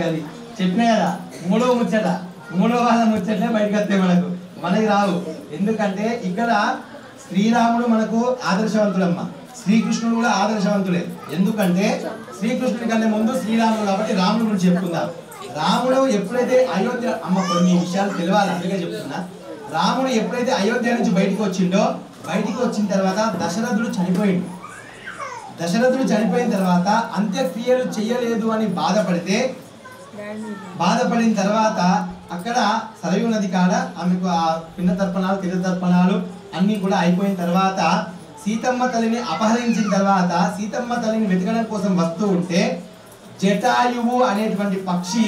గది చెప్పినా కదా, మూడో వాళ్ళ ముచ్చట్లే బయటకు వస్తాయి, మనకి రావు. ఎందుకంటే ఇక్కడ శ్రీరాముడు మనకు ఆదర్శవంతుడమ్మ, శ్రీకృష్ణుడు కూడా ఆదర్శవంతుడే. ఎందుకంటే శ్రీకృష్ణుడి కంటే ముందు శ్రీరాముడు కాబట్టి రాముడు గురించి చెప్పుకుందాం. రాముడు ఎప్పుడైతే అయోధ్య, అమ్మ కొన్ని విషయాలు తెలియాలి అందుకే చెప్తున్నా. రాముడు ఎప్పుడైతే అయోధ్య నుంచి బయటికి వచ్చిన తర్వాత దశరథుడు చనిపోయిన తర్వాత అంత్యక్రియలు చెయ్యలేదు అని బాధపడిన తర్వాత అక్కడ సరయూ నది కాడ ఆమెకు ఆ పిండ తర్పణాలు, తిరు తర్పణాలు అన్నీ కూడా అయిపోయిన తర్వాత సీతమ్మ తల్లిని అపహరించిన తర్వాత సీతమ్మ తల్లిని వెతకడం కోసం వస్తూ ఉంటే జటాయువు అనేటువంటి పక్షి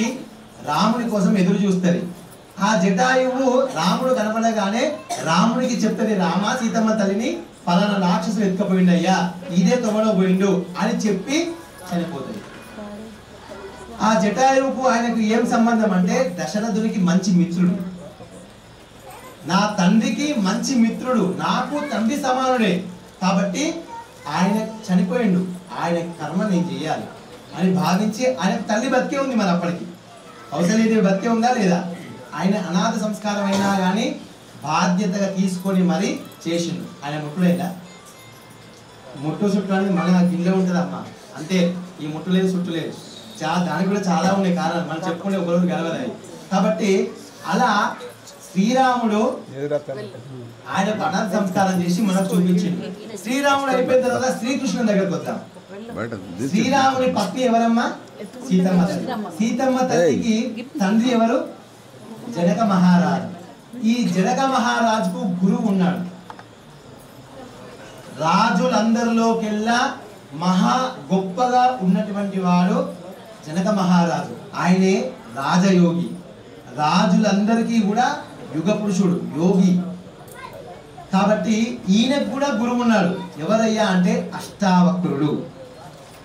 రాముని కోసం ఎదురు చూస్తుంది. ఆ జటాయువు రాముడు కనపడగానే రాముడికి చెప్తుంది, రామ సీతమ్మ తల్లిని పలానా రాక్షసులు ఎత్తుకపోయిండు అయ్యా, ఇదే తొమలో పోయిండు అని చెప్పి చనిపోతుంది. ఆ జటాయువుకు ఆయనకు ఏం సంబంధం అంటే దశరథునికి మంచి మిత్రుడు, నా తండ్రికి మంచి మిత్రుడు, నాకు తండ్రి సమానుడే, కాబట్టి ఆయన చనిపోయిండు, ఆయన కర్మ నేను చేయాలి అని భావించి ఆయన తల్లి బతికే ఉంది. మరి అప్పటికి కౌసల్యాదేవి బతికే ఉందా లేదా? ఆయన అనాథ సంస్కారం అయినా కానీ బాధ్యతగా తీసుకొని మరి చేసిండు. ఆయన ముట్టులేదా? ముట్టు చుట్టూ అనేది మన గిన్నె ఉంటుంది అమ్మ, అంతే. ఈ ముట్టు లేదు చుట్టు లేదు, దానికి కూడా చాలా ఉన్నాయి కారణాలు, మనం చెప్పుకుంటే ఒకరోజు గెలవదాయి. కాబట్టి అలా శ్రీరాముడు ఆయన అనాథ సంస్కారం చేసి మనకు చూపించింది. శ్రీరాముడు అయిపోయిన తర్వాత శ్రీకృష్ణుని దగ్గరకు వద్దాం. శ్రీరాముని పత్ని ఎవరమ్మా? సీతమ్మ తల్లి. సీతమ్మ తల్లికి తండ్రి ఎవరు? జనక మహారాజు. ఈ జనక మహారాజుకు గురువు ఉన్నాడు. రాజులందరిలోకెల్లా మహా గొప్పగా ఉన్నటువంటి వాడు జనక మహారాజు. ఆయనే రాజయోగి, రాజులందరికీ కూడా యుగ పురుషుడు, యోగి. కాబట్టి ఈయనకు కూడా గురువు ఉన్నాడు. ఎవరయ్యా అంటే అష్టావక్రుడు.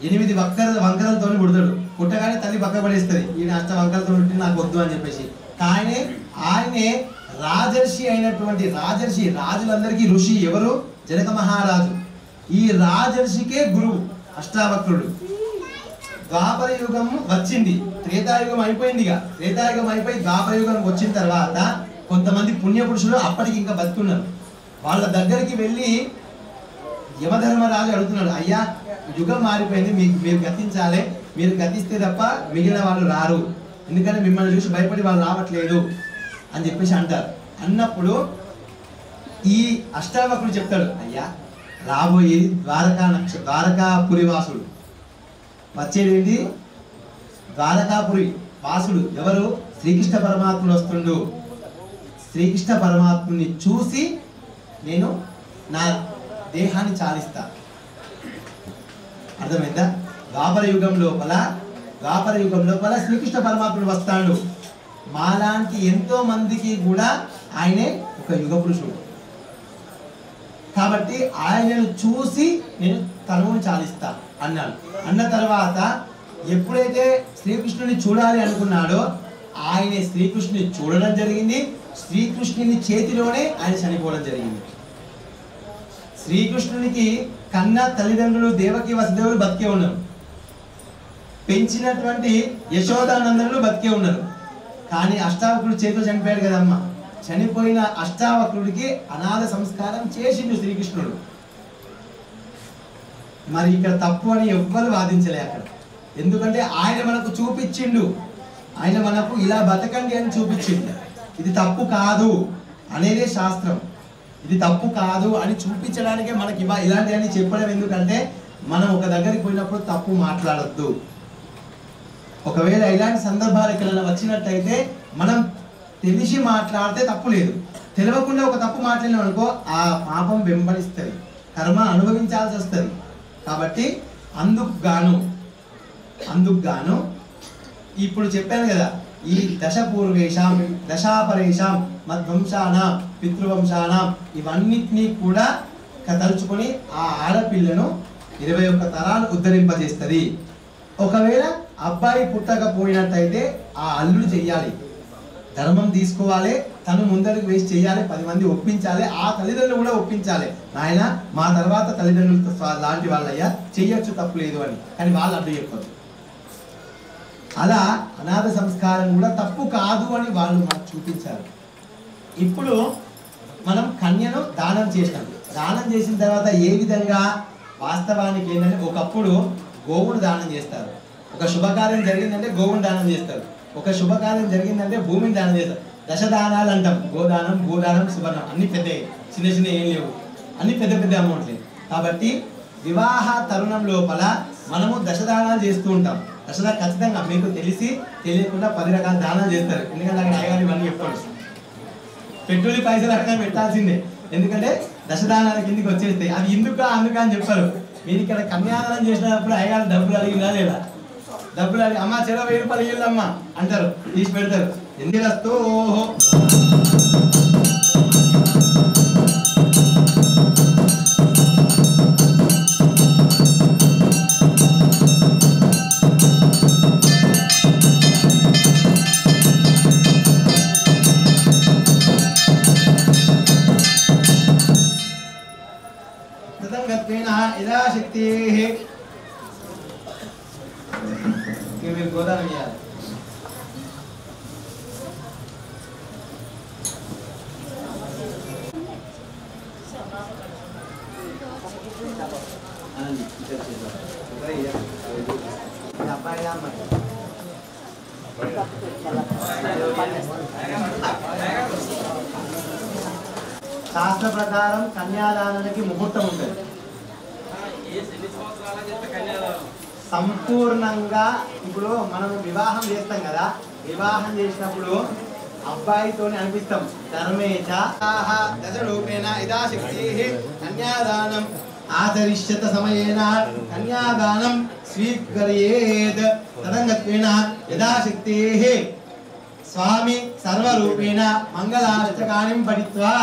8 వంకరలతో పుడతాడు. పుట్టగానే తల్లి పక్క పడేస్తుంది, ఈయన అష్ట వంకరలతో ఉంటే నాకు వద్దు అని చెప్పేసి. కానీ ఆయనే రాజర్షి అయినటువంటి రాజర్షి, రాజులందరికీ ఋషి ఎవరు? జనక మహారాజు. ఈ రాజర్షికే గురువు అష్టావక్రుడు. ద్వాపర యుగం వచ్చింది, త్రేతాయుగం అయిపోయిందిగా. త్రేతాయుగం అయిపోయి ద్వాపర యుగం వచ్చిన తర్వాత కొంతమంది పుణ్యపురుషులు అప్పటికి ఇంకా బతుకున్నారు. వాళ్ళ దగ్గరికి వెళ్ళి యమధర్మరాజు అడుగుతున్నాడు, అయ్యా యుగం మారిపోయింది, మీరు గతించాలి, మీరు గతిస్తే తప్ప మిగిలిన వాళ్ళు రారు, ఎందుకంటే మిమ్మల్ని చూసి భయపడి వాళ్ళు రావట్లేదు అని చెప్పేసి అంటారు. అన్నప్పుడు ఈ అష్టావక్రుడు చెప్తాడు, అయ్యా రాబోయేది ద్వారకాపురి వాసుడు, వచ్చేది ఏంటి? ద్వారకాపురి వాసుడు ఎవరు? శ్రీకృష్ణ పరమాత్ముడు వస్తుండు. శ్రీకృష్ణ పరమాత్ముని చూసి నేను నా దేహాన్ని చాలిస్తా. అర్థమైందా? ద్వాపర యుగం లోపల శ్రీకృష్ణ పరమాత్ముడు వస్తాడు. మాలాంటి ఎంతో మందికి కూడా ఆయనే ఒక యుగ పురుషుడు. కాబట్టి ఆయనను చూసి నేను తనువుని చాలిస్తా అన్నాడు. అన్న తర్వాత ఎప్పుడైతే శ్రీకృష్ణుని చూడాలి అనుకున్నాడో ఆయనే శ్రీకృష్ణుని చూడడం జరిగింది. శ్రీకృష్ణుని చేతిలోనే ఆయన చనిపోవడం జరిగింది. శ్రీకృష్ణునికి కన్నా తల్లిదండ్రులు దేవకి వసుదేవులు బతికే ఉన్నారు. పెంచినటువంటి యశోదానందనులు బతికే ఉన్నారు. కానీ అష్టావక్రుడు చేతిలో చనిపోయాడు కదమ్మ. చనిపోయిన అష్టావక్రుడికి అనాథ సంస్కారం చేసిండు శ్రీకృష్ణుడు. మరి ఇక్కడ తప్పు అని ఎవ్వరు వాదించలే అక్కడ. ఎందుకంటే ఆయన మనకు చూపించిండు, ఆయన మనకు ఇలా బతకండి అని చూపించిండు. ఇది తప్పు కాదు అనేదే శాస్త్రం. ఇది తప్పు కాదు అని చూపించడానికే మనకి ఇలాంటివన్నీ చెప్పడం. ఎందుకంటే మనం ఒక దగ్గరికి పోయినప్పుడు తప్పు మాట్లాడద్దు. ఒకవేళ ఇలాంటి సందర్భాలు ఎక్కడైనా వచ్చినట్టయితే మనం తెలిసి మాట్లాడితే తప్పు లేదు. తెలియకుండా ఒక తప్పు మాట్లాడినాం అనుకో ఆ పాపం వెంబడిస్తుంది, కర్మ అనుభవించాల్సి వస్తుంది. కాబట్టి అందుకు గాను ఇప్పుడు చెప్పాను కదా, ఈ దశపూర్వేషాం దశాపరేషాం మధ్వంశానాం పితృవంశానాం ఇవన్నిటినీ కూడా తలుచుకొని ఆ ఆడపిల్లను 21 తరాలు ఉద్ధరింపజేస్తుంది. ఒకవేళ అబ్బాయి పుట్టకపోయినట్టయితే ఆ అల్లుడు చెయ్యాలి, ధర్మం తీసుకోవాలి, తను ముందరికి వేసి చెయ్యాలి, 10 మంది ఒప్పించాలి, ఆ తల్లిదండ్రులు కూడా ఒప్పించాలి, నాయన మా తర్వాత తల్లిదండ్రులతో లాంటి వాళ్ళయ్యా చెయ్యొచ్చు తప్పు లేదు అని. కానీ వాళ్ళు అడ్డు చెప్పదు. అలా అనాథ సంస్కారం కూడా తప్పు కాదు అని వాళ్ళు మనకు చూపించారు. ఇప్పుడు మనం కన్యను దానం చేసినాం. దానం చేసిన తర్వాత ఏ విధంగా వాస్తవానికి ఏంటంటే ఒకప్పుడు గోవును దానం చేస్తారు. ఒక శుభకార్యం జరిగిందంటే గోవును దానం చేస్తారు. ఒక శుభకార్యం జరిగిందంటే భూమిని దానం చేస్తారు. దశదానాలు అంటాం, గోదానం, భూదానం, సువర్ణం, అన్ని పెద్ద, చిన్న చిన్న ఏం లేవు, అన్ని పెద్ద పెద్ద అమౌంట్లే. కాబట్టి వివాహ తరుణం లోపల మనము దశదానాలు చేస్తూ ఉంటాం. దశదా ఖచ్చితంగా మీకు తెలియకుండా 10 రకాల దానాలు చేస్తారు. ఎందుకంటే అక్కడ అయ్యగారు ఇవన్నీ చెప్పాడు. పెట్రోల్ పైసలు అక్కడ పెట్టాల్సిందే, ఎందుకంటే దశదానాల కిందికి వచ్చేస్తాయి. అది అందుకా అని చెప్పారు. మీరు ఇక్కడ కన్యాదానం చేసినప్పుడు అయ్యగారు డబ్బులు అడిగినా లేదా? డబ్బులు అడిగి అమ్మ చెరో 1000 రూపాయలు ఇవ్వాలమ్మా అంటారు, తీసి పెడతారు. ఇందిరస్తు శక్తి మీరు గోదానం చేయాలి. శాస్త్ర ప్రకారం కన్యాదానానికి ముహూర్తం ఉంటుంది. సంపూర్ణంగా ఇప్పుడు మనం వివాహం చేస్తాం కదా, వివాహం చేసినప్పుడు అబ్బాయితోని అనిపిస్తాం ధర్మేచ దశరూపేణ యథాశక్తి కన్యాదానం ఆచరిష్యత సమయేన కన్యాదానం స్వీకర్యేత్ తదంగత్వేన యథాశక్తి స్వామి సర్వరూపేణ మంగళాష్టకానిం పఠిత్వా.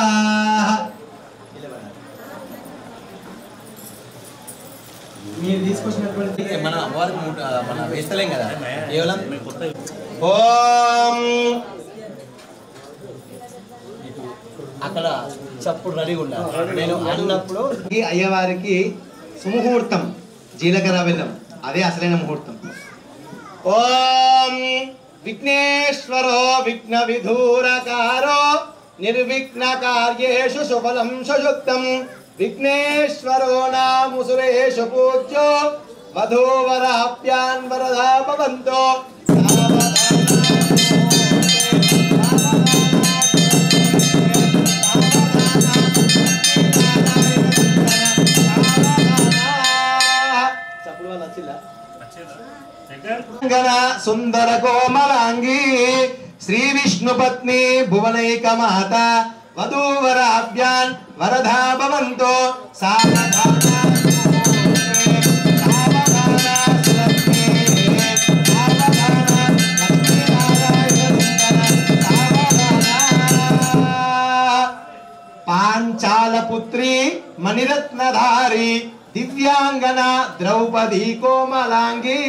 మీరు తీసుకొచ్చినటువంటి మన అమ్మవారికి మన వేస్తలేం కదా, కేవలం ఓం అక్కడ చప్పుడు రెడీగా ఉండాలి. నేను అన్నప్పుడు ఈ అయ్యవారికి సుముహూర్తం జీలకర్ర బెల్లం, అదే అసలైన ముహూర్తం. ఓం విఘ్నేశ్వరో విఘ్న విధూరకారో నిర్విఘ్న కార్యేషు సుఫలం సుయుక్తం విఘ్నేశ్వరో నాముసురేషు పూజ్యో వధూవరాప్యాన్ వరదా భవంతో. సుందర కోమలాంగి శ్రీ విష్ణు పత్ని భువనైక మాత వధూవరాభ్యాన్ వరదా భవంతో. పాంచాల పుత్రి మణిరత్నధారి దివ్యాంగన ద్రౌపది కోమలాంగి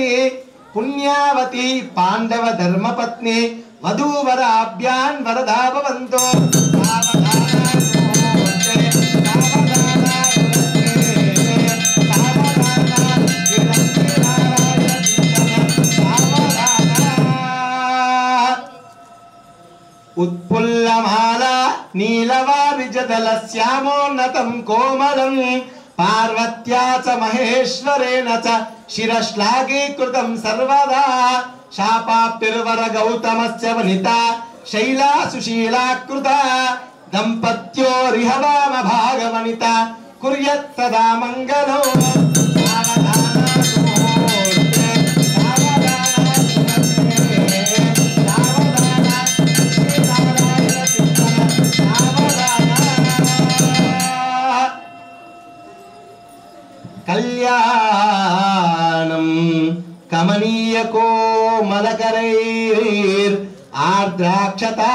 పుణ్యావతి పాండవ ధర్మపత్ని వధూవరాభ్యాన్ వరదా భవంతో. ఉత్పుల్లమాల నీలవారిజదల శ్యామోన్నతం కోమలం పార్వత్యా చ మహేశ్వరేణ చ శిరశ్లాఘీకృతం సర్వదా. శాపాప్తిర్వర గౌతమస్య వనిత శైలా సుశీలాకృత దంపత్యోరిహవామ భాగవనిత కుర్యత్ సదా మంగళం. కళ్యాణం కమనీయ కోమలకరైర్ ఆర్ద్రాక్షతారోపణం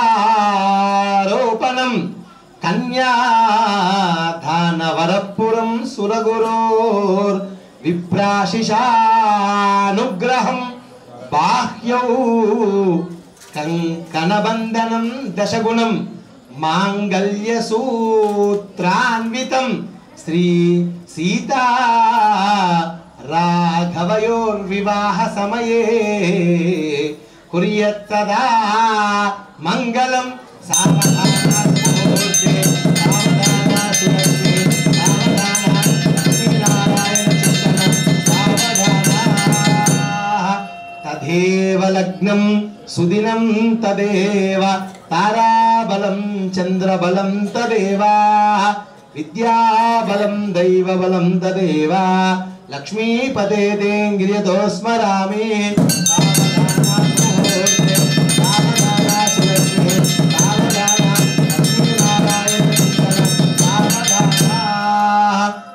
కన్యాదానవరపురం సురగురోర్ విప్రాశిషానుగ్రహం బాహ్యౌ కంకణబంధనం దశగుణం మాంగళ్యసూత్రాన్వితం శ్రీ సీతా రాఘవయోర్వివాహ సమయే కుర్యత్ సదా మంగళం. తదేవ లగ్నం సుదినం తదేవ తారాబలం చంద్రబలం తదేవ విద్యాబలం దైవబలం తదేవ లక్ష్మీపదే దేంగిర్యతో స్మరామి.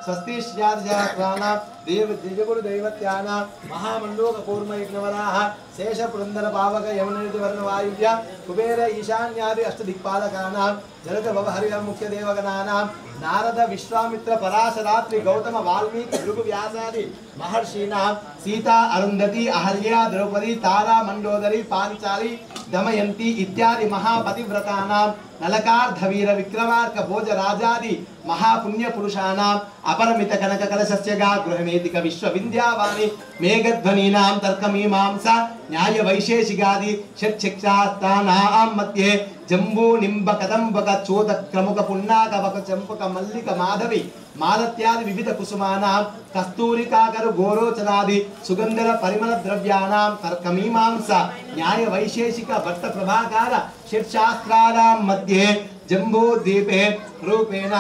స్వస్తి त्रयोदशास्त्राणां दिव्यगुरु दैवत्यानां महामण्डूक कूर्म यज्ञवराः शेष पुरंदर पावक यमुनेति वर्णवायुव्य कुबेर ईशान्यादि अष्टदिक्पालकानां जलद भवहरिह मुख्य देवगणानां नारद विश्वामित्र पराशरात्रि गौतम वाल्मीकि भृगु व्यासादि महर्षीणां सीता अरुंधति अहल्या द्रौपदी तारा मंडोदरी पांचाली दमयंती इत्यादि महापतिव्रतानां नलकार्धवीर विक्रमार्क भोज राजादि महापुण्य पुरुषाणां अपरमित कनक कलशस्य गा गृहमेतिक विश्वविद्यावाणी मेघध्वनीनां तर्कमीमांसा न्याय वैशेषिकादि षट्शिक्षास्तानां मध्ये जम्बू निंब कदंबक चोदक क्रमुक पुन्नाक वक चंपक मल्लिक माधवी मालत्यादि विविध कुसुमानां कस्तूरिकाकर गोरोचनादि सुगंधर परिमल द्रव्याणां तर्कमीमांसा न्याय वैशेषिक भट्ट प्रभाकार षट्शास्त्राणां मध्ये जम्बू दीपे रूपेण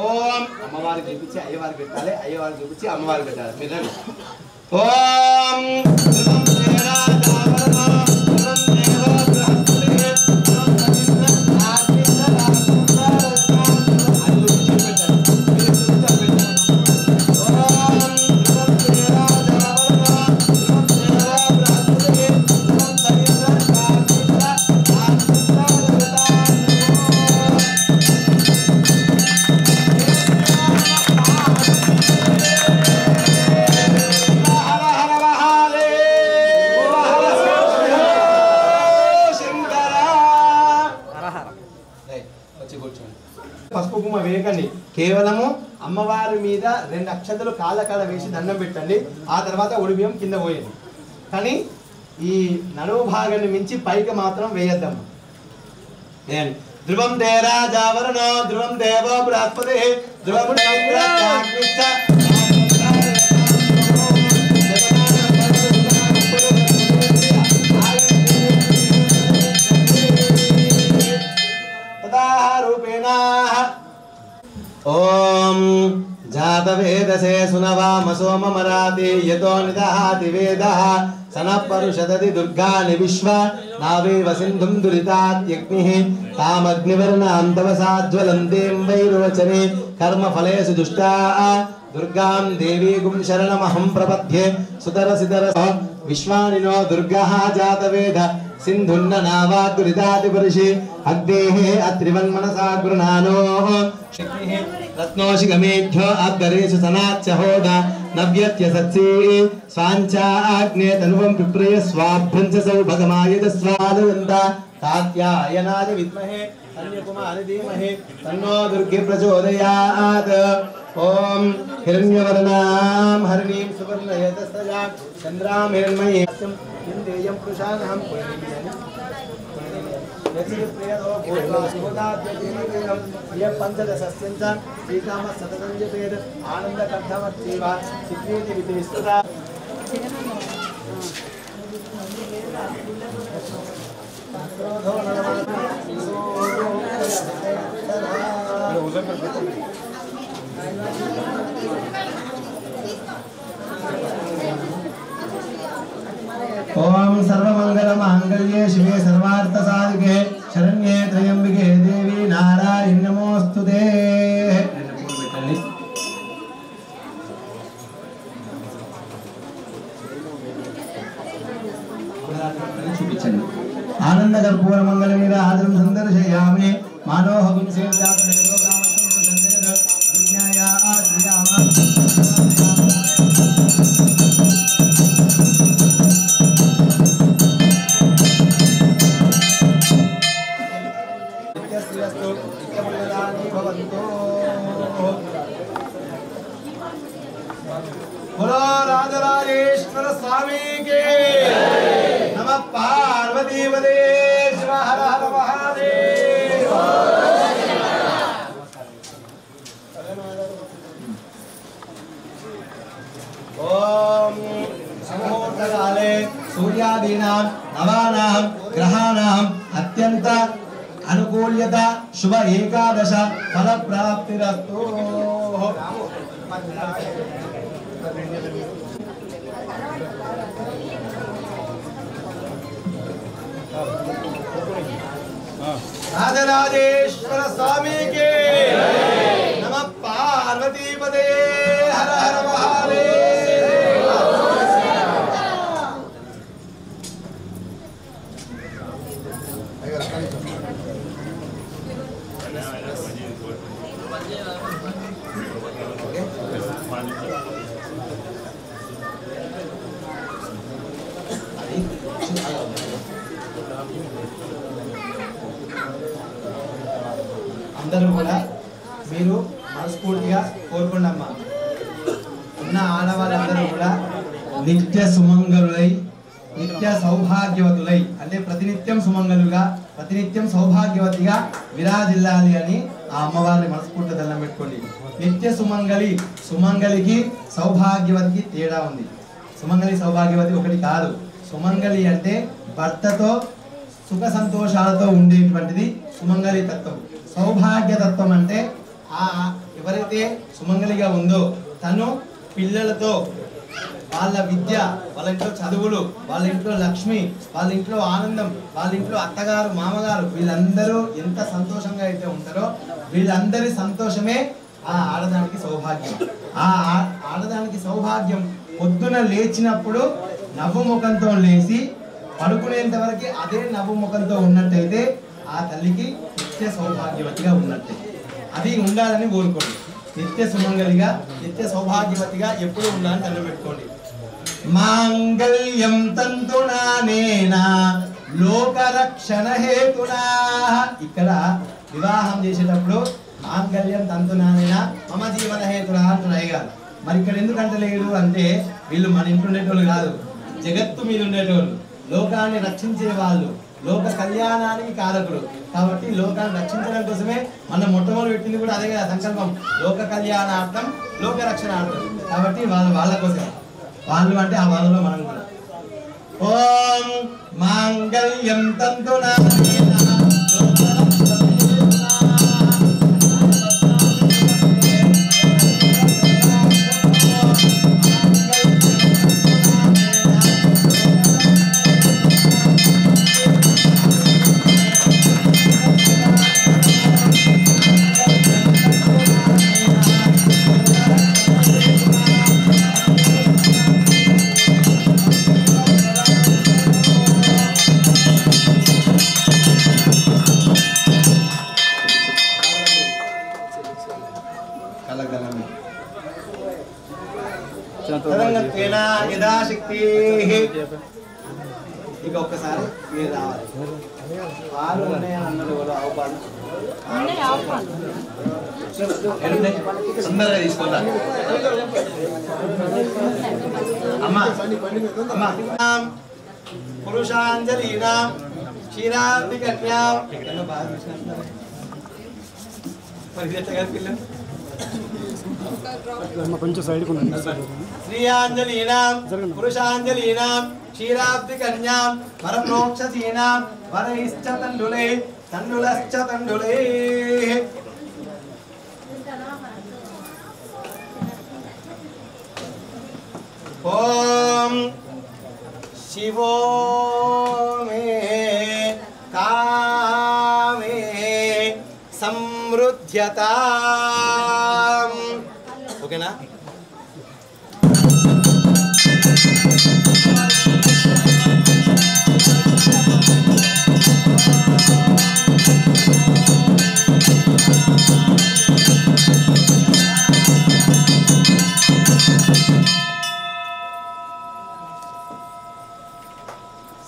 ओम अम्मवारी చూపించి అయ్యవారికి పెట్టాలి అయ్యవారికి చూపించి అమ్మవారికి పెట్టాలి మీరు ఓం పసుపు కుంకుమ వేయకండి కేవలము అమ్మవారి మీద 2 అక్షతలు కాళ్ళకాడ వేసి దండం పెట్టండి ఆ తర్వాత ఉడిబియం కింద పోయండి కానీ ఈ నడుము భాగాన్ని మించి పైకి మాత్రం వేయొద్దమ్మ నేను ధ్రువం దే రాజావరణో ధ్రువం దేవో బృహస్పతి ధ్రువం చంద్రాగ్నిశ్చ ओम जातवेदसे सुनवाम सोममराति यतो निदहाति वेदः सनपरुषदति दुर्गानि विश्व नावेव सिन्धुं दुरितात्यग्निः तामग्निवर्णां तवसाज्वलन्तीं वैरोचने कर्मफलेषु दुष्टा दुर्गां देवीगुं शरणमहं प्रपद्ये सुतरसितर विश्वानिनो दुर्गः जातवेद सिन्धुन्न नावादुरितादिपुरुषे अग्नेः अत्रिवन्मनसा गृह्णानो रत्नोशिगमेभ्यो अग्गरेषु सनाच्च होद नव्यत्य सत्सी स्वाञ्चा अग्ने तनुवं पिप्रय स्वाभ्रञ्च सौभगमाय च स्वादयन्ता कात्यायनाय विद्महे कन्याकुमारी धीमहि तन्नो दुर्गे प्रचोदयात् ओम हिरण्यवर्णां हरिणीं सुवर्णयतस्तया चन्द्रां हिरण्मयीं इंदेयं पुरुषानहं ओम सर्वमंगल मांगल्ये शिवे सर्वार्थ साधिके शरण्ये त्र्यंबिके देवी नारायणी नमोस्तुते आनंद कर्पूर मंगल नीराजं संदर्शयामि मानोहगुं सेव्यात्रेतो कामस्तु संदेद अनुज्ञाया आश्रयामि बोलो राजराजेश्वर स्वामी के नमः पार्वती पते शिव हर हर महादेव ओम समूहकाले सूर्यादीनां नवानां ग्रहाणां अत्यंत अनुकूल्यता शुभ एकादश फल प्राप्तिरस्तु राजराजेश्वर स्वामी के नमः पार्वती पते हर हर అందరూ కూడా మీరు మనస్ఫూర్తిగా కోరుకోండమ్మా. ఉన్న ఆడవాళ్ళందరూ కూడా నిత్య సుమంగళులై నిత్య సౌభాగ్యవతులై అంటే ప్రతినిత్యం సుమంగళుగా ప్రతినిత్యం సౌభాగ్యవతిగా విరాజిల్లాలి అని ఆ అమ్మవారిని మనస్ఫూర్తిగా దండం పెట్టుకోండి. నిత్య సుమంగళి, సుమంగళికి సౌభాగ్యవతికి తేడా ఉంది. సుమంగళి సౌభాగ్యవతి ఒకటి కాదు. సుమంగళి అంటే భర్తతో సుఖ సంతోషాలతో ఉండేటువంటిది సుమంగళి తత్వం. సౌభాగ్య తత్వం అంటే ఎవరైతే సుమంగళిగా ఉందో తను పిల్లలతో వాళ్ళ విద్య, వాళ్ళ ఇంట్లో చదువులు, వాళ్ళ ఇంట్లో లక్ష్మి, వాళ్ళ ఇంట్లో ఆనందం, వాళ్ళ ఇంట్లో అత్తగారు మామగారు వీళ్ళందరూ ఎంత సంతోషంగా అయితే ఉంటారో వీళ్ళందరి సంతోషమే ఆ ఆడదానికి సౌభాగ్యం. ఆ ఆడదానికి సౌభాగ్యం పొద్దున లేచినప్పుడు నవ్వు ముఖంతో లేచి పడుకునేంత వరకు అదే నవ్వు ముఖంతో ఉన్నట్టయితే ఆ తల్లికి నిత్య సౌభాగ్యవతిగా ఉన్నట్టే. అది ఉండాలని కోరుకోండి. నిత్య సుమంగళిగా నిత్య సౌభాగ్యవతిగా ఎప్పుడు ఉండాలని దండం పెట్టుకోండి. మాంగళ్యం తంతునానేన లోకరక్షణ హేతునా. ఇక్కడ వివాహం చేసేటప్పుడు మాంగళ్యం తంతునానేన మమ జీవన హేతునా అంటున్నాయి కాదు. మరి ఇక్కడ ఎందుకంటే లేదు అంటే వీళ్ళు మన ఇంట్లో ఉండేటోళ్ళు కాదు, జగత్తు మీద ఉండేటోళ్ళు, లోకాన్ని రక్షించే వాళ్ళు, లోక కళ్యాణానికి కారకుడు. కాబట్టి లోకాన్ని రక్షించడం కోసమే మనం మొట్టమొదటి పెట్టింది కూడా అదే కదా సంకల్పం, లోక కళ్యాణార్థం లోక రక్షణార్థం. కాబట్టి వాళ్ళ కోసం వాళ్ళు అంటే ఆ వాళ్ళలో మనం కూడా. ఓం మాంగళ్యం తంతునానేన యథాశక్తి. ఇక ఒక్కసారి మీరు రావాలి. పాలు ఉన్నాయని అన్నారు వాళ్ళు, ఆవు పాలు సుందరగా తీసుకుంటా. అమ్మా పురుషాంజలీనా క్షీరాబ్ది కన్యా కొంచెం సైడ్ శ్రీయాంజలీనాం పురుషాంజలీనాం క్షీరాబ్ది కన్యాం వరప్రోక్షసీనాం వరైశ్చ తండులై తండులశ్చ తండులై. ఓం శివో మే కామే సమృద్ధ్యతాం. ఓకేనా?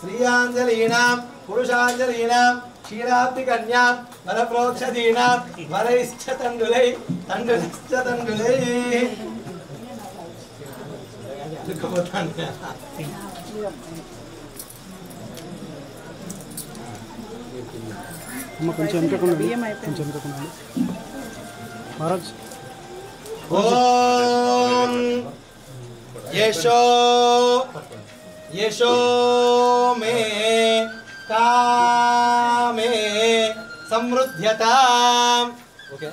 శ్రీయాంజలీనాం పురుషాంజలీనాం క్షీరాబ్ది కన్యాం వరప్రోక్షదీనాం వరైశ్చ తండులై తండులశ్చ తండులై. కొంచెం ఎంతకున్నాడు మహారాజ్. ఓం యశో యశో మే కామే సమృద్ధ్యతాం. ఓకే.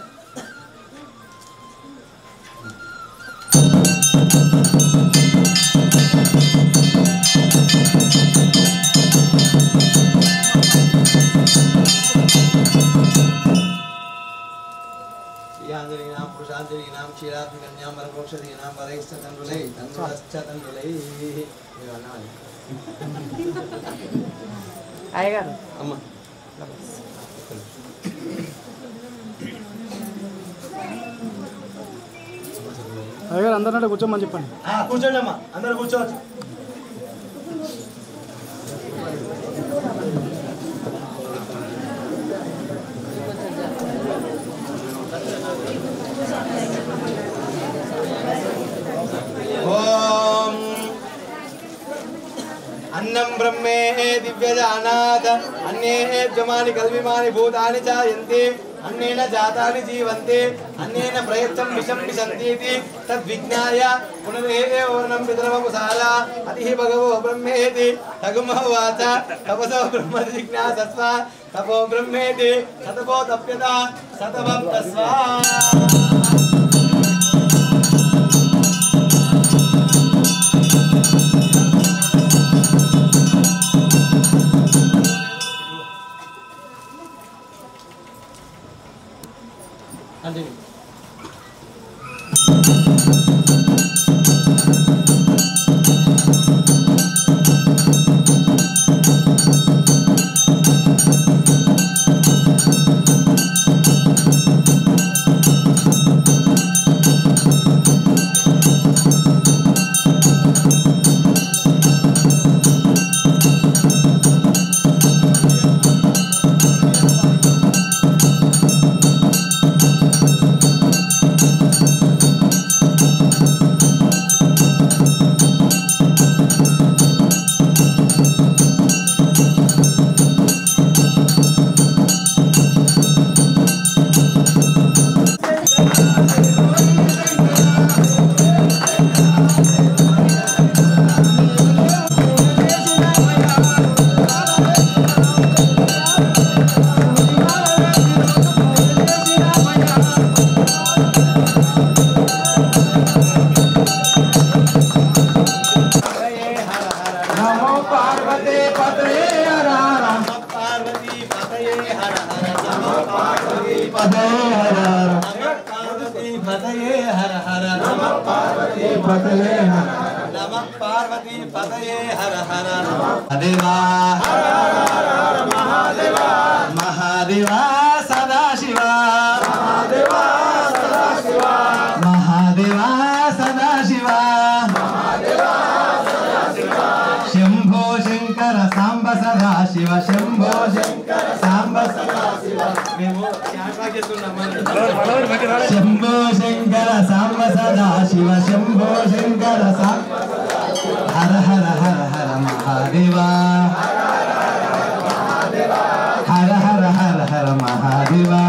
శ్రీయాంజలీనాం పురుషాంజలీనాం క్షీరాబ్ది కన్యాం వరప్రోక్షదీనాం వరైశ్చ తండులై తండులశ్చ తండులై. అయ్యగారు అమ్మ అయ్యగారు అందరినట్టు కూర్చోమని చెప్పండి. కూర్చోండి అమ్మా, అందరూ కూర్చోవచ్చు. अन्नं ब्रह्मे दिव्यजानात् अन्येभ्यमानि कल्विमानि भूतानि जायन्ते अन्नेन जातानि जीवन्ते अन्नेन प्रयत्नं विषं विशन्तीति तद्विज्ञाय पुनरेवनं पितरवपुसारा अतिः भगवो ब्रह्मेति तगुमवाच तपसो ब्रह्म जिज्ञासस्व तपो ब्रह्मेति सतपो तप्यता सतपप्तस्व महादेवा सदाशिवा महादेवा सदाशिवा शंभो शंकर सांब सदाशिव शंभो शंकर सांब सदाशिव शंभो शंकर सांब सदाशिव शंभो शंकर सांब हर हर हर हर महादेवा हर हर हर हर महादेवा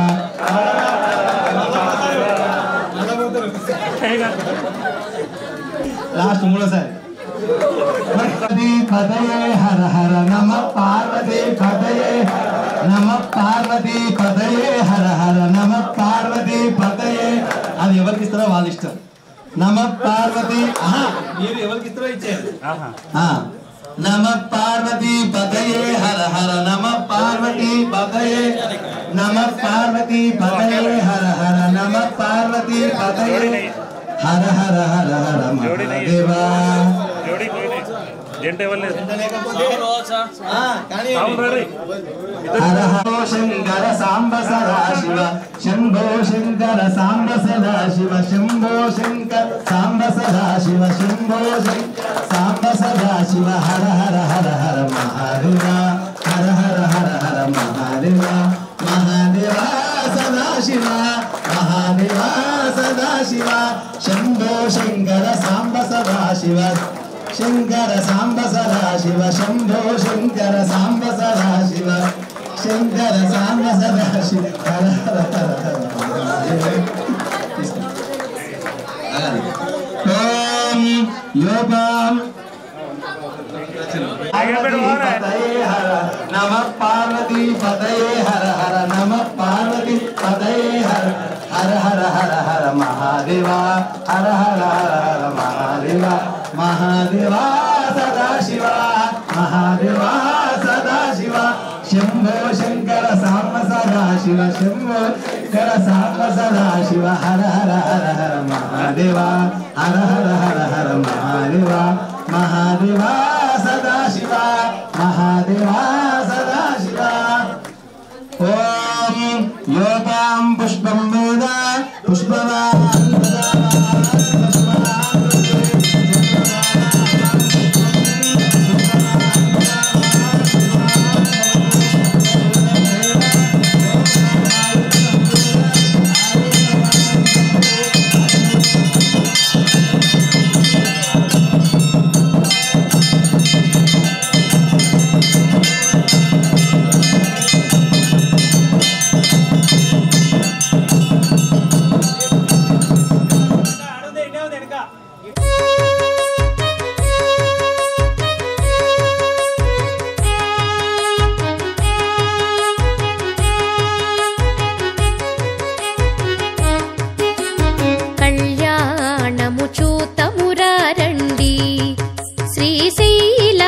लास्ट मूळसारी पार्वती पतये हर हर नमः पार्वती पतये नमः पार्वती पतये हर हर नमः पार्वती पतये అది ఎవరికి ఇస్తారో వాళ్ళ ఇష్టం नमः पार्वती మీరు ఎవరికి ఇస్తారో ఇచ్చేయండి नमः पार्वती पतये हर हर नमः पार्वती पतये नमः पार्वती पतये हर हर नमः पार्वती पतये हर हर हर हर महादेवा हर हर शंकर सांब सदाशिव शंभो शंकर सांब सदाशिव शंभो शंकर सांब सदाशिव शंभो शंकर सांब सदाशिव हर हर हर हर महादेवा हर हर हर हर महादेवा महादेवा सदाशिवा महादेवा सदाशिवा शंभो शंकर सांब सदाशिव शंकर सांब सदाशिव शंभो शंकर सांब सदाशिव शंकर सांब सदाशिव हर हर हर हर ओम योगम नमः पार्वती पतये हर हर नमः पार्वती पतये हर हर हर हर हर महादेवा हर हर हर हर महादेवा महादेवा सदाशिवा महादेवा सदाशिवा शंभो शंकर सांब सदाशिव शंभो शंकर सांब सदाशिव हर हर हर हर महादेवा हर हर हर हर महादेवा महादेवा सदाशिवा महादेवा सदाशिवा ओम योगां पुष्पं वेद पुष्पवान्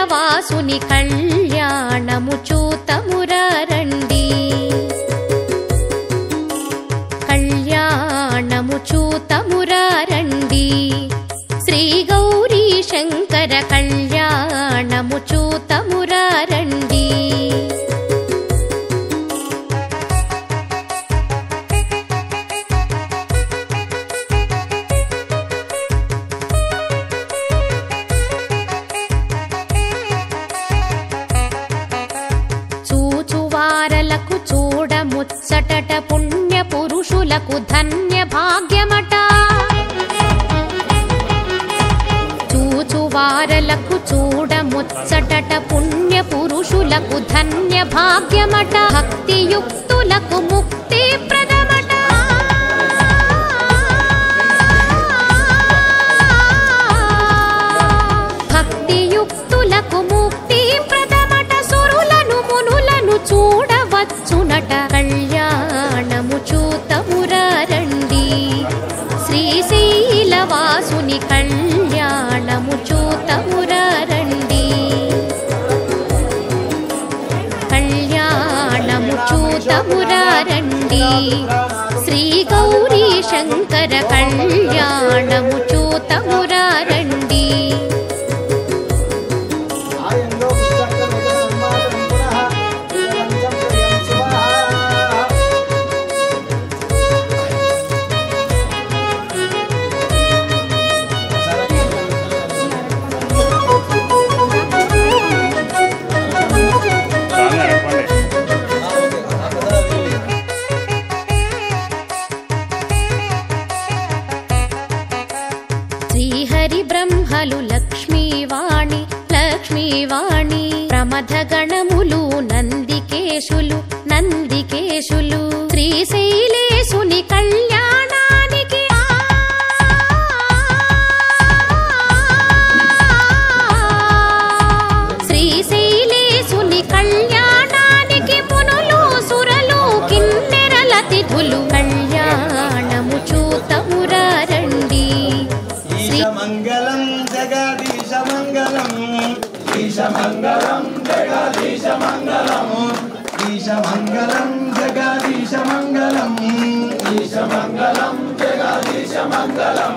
శ్రీశైలవాసుని కళ్యాణము చూతమురారండి కళ్యాణము చూతమురారండి శ్రీ గౌరీ శంకర కళ్యాణము చూతమురారండి చూచువారలకు చూడముచ్చటట పుణ్య పురుషులకు ధన్య భాగ్యమట చూచువారలకు చూడముచ్చటట పుణ్య పురుషులకు ధన్య భాగ్యమట భక్తియుక్తులకు ముక్తి ప్రదమట భక్తియుక్తులకు ముక్తి ప్రదమట సురులను మునులను చూడవచ్చునట కళ్యాణము చూతమురారండి శ్రీశైలవాసుని కళ్యాణము చూతమురారండి కళ్యాణము చూతమురారండి శ్రీ గౌరీ శంకర కళ్యాణము చూతమురారండి శ్రీహరి బ్రహ్మలు లక్ష్మీవాణి లక్ష్మీవాణి ప్రమథ గణములు నందికేశులు నందికేశులు శ్రీశైలేశుని కళ్యాణానికి శ్రీశైలేశుని కళ్యాణానికి మునులు సురలు కిన్నెరల తిథులు కళ్యాణము చూతమురారండి మంగళం జగదీశ మంగళం ఈశ మంగళం జగదీశ మంగళం ఈశ మంగళం జగదీశ మంగళం ఈశ మంగళం జగదీశ మంగళం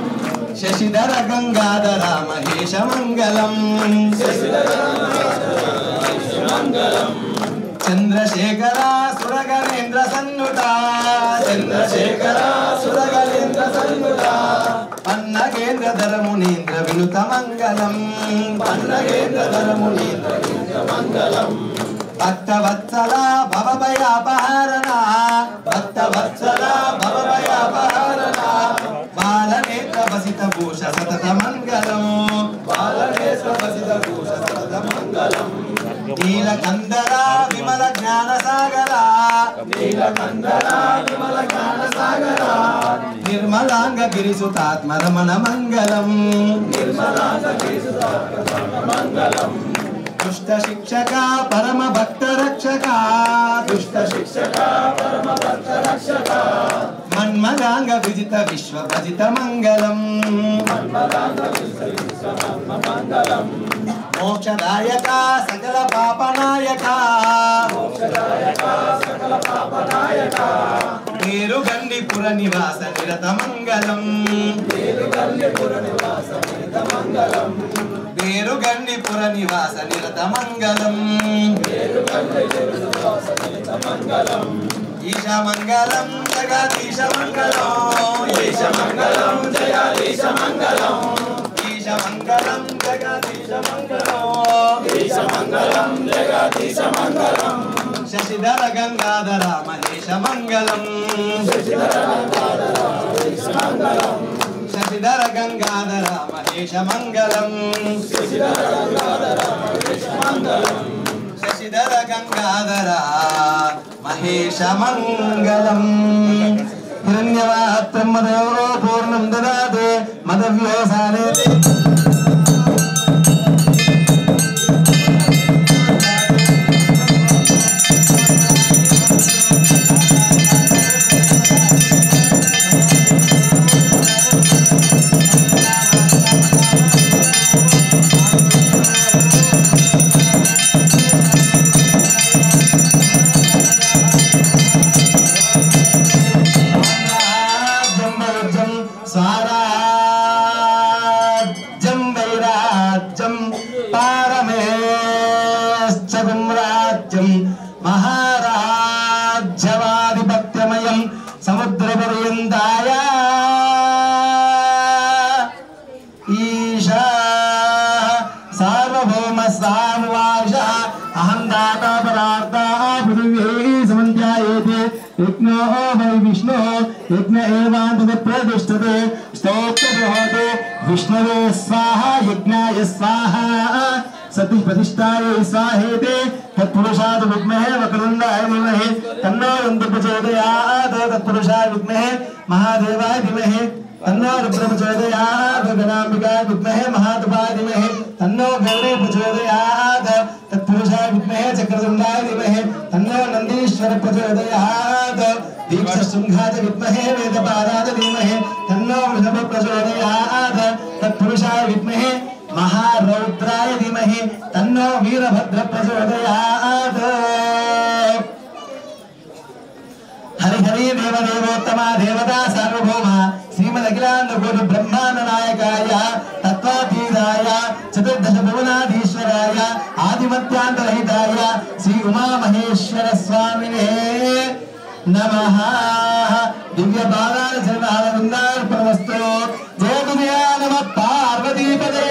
శశిధర గంగాధర మహేశ మంగళం చంద్రశేఖర సురగణేంద్ర సన్నుత చంద్రశేఖర సురగణేంద్ర సన్నుత పన్నగేంద్రధర మునీంద్ర వినుత మంగళం పన్నగేంద్రధర మునీంద్ర వినుత మంగళం భక్తవత్సల భవభయాపహరణ భక్తవత్సల భవభయాపహరణ బాలనేత్ర వసిత భూష సతత మంగళం బాలనేత్ర వసిత భూష సతత మంగళం నీలకందర విమల జ్ఞాన సాగర నీలకందర విమల జ్ఞాన సాగర నిర్మలాంగ గిరిసుతాత్మ రమణ మంగళం నిర్మలాంగ గిరిసుతాత్మ మంగళం దుష్ట శిక్షక పరమ భక్త రక్షక దుష్ట శిక్షక పరమ భక్త రక్షక మన్మదాంగ విజిత విశ్వ భజిత మంగళం మన్మదాంగ విజిత విశ్వ మంగళం మోక్షదాయక సకల పాపనాయక మోక్షదాయక సకల పాపనాయక మేరుగండి పుర నివాస నిరత మంగళం మేరుగండి పుర నివాస నిరత మంగళం మేరుగండి పుర నివాస నిరత మంగళం మేరుగండి పుర నివాస నిరత మంగళం ఈశ మంగళం జగదీశ మంగళం ఈశ మంగళం జగదీశ మంగళం ఈశ మంగళం జగదీశ మంగళం ఈశ మంగళం జగదీశ మంగళం శశిధర గంగాధర మహేశ మంగళం శశిధర గంగాధర మహేశ మంగళం శశిధర గంగాధర మహేశ మంగళం శశిధర గంగాధర మహేశ మంగళం శశిధర గంగాధర మహేశ మంగళం హిరణ్యవాహత్రం మదయోగో పూర్ణం దదాతు మదవ్యోసానే రాజ్యం మహారాజ్యవాధిపత్యమయం సముద్రపర్యంతాయ ఈశా సార్వభౌమ సామువాష అహం దాతా పరార్తా పృథివీ సమంధ్యాయేతే యజ్ఞో వై విష్ణు యజ్ఞ ఏవాంతః ప్రతిష్ఠతే స్తోత్రహోతే విష్ణవే స్వాహ యజ్ఞాయ స్వాహ సతి ప్రతిష్ఠాయ స్వాహేతే తత్పురుషాయ విద్మహే వక్రతుండాయ ధీమహి తన్నో రుద్ర ప్రచోదయాత్ తత్పురుషాయ విద్మహే మహాదేవాయ ధీమహి तन्नो रुद्र प्रचोदयात् गणाम्बिकाय विद्महे महादेवाय धीमहि तन्नो गौरी प्रचोदयात् तत्पुरुषाय विद्महे चक्रतुण्डाय धीमहि तन्नो नन्दीश्वर प्रचोदयात् दीक्षशृङ्गाय विद्महे वेदपादाय धीमहि तन्नो वृषभ प्रचोदयात् तत्पुरुषाय विद्महे महारौद्राय धीमहि तन्नो वीरभद्र प्रचोदयात् हरि हरि देव देवोत्तमा देवता सार्वभौमा श्रीमद अखिलांड कोटि ब्रह्मांड नायकाय तत्वातीताय चतुर्दश भुवनाधीश्वराय आदिमत्यांतरहिताय श्री उमा महेश्वर स्वामिने नमः दिव्य बालान चरणार वृंदार्पणमस्तु जय दुनिया नमः पार्वती पदे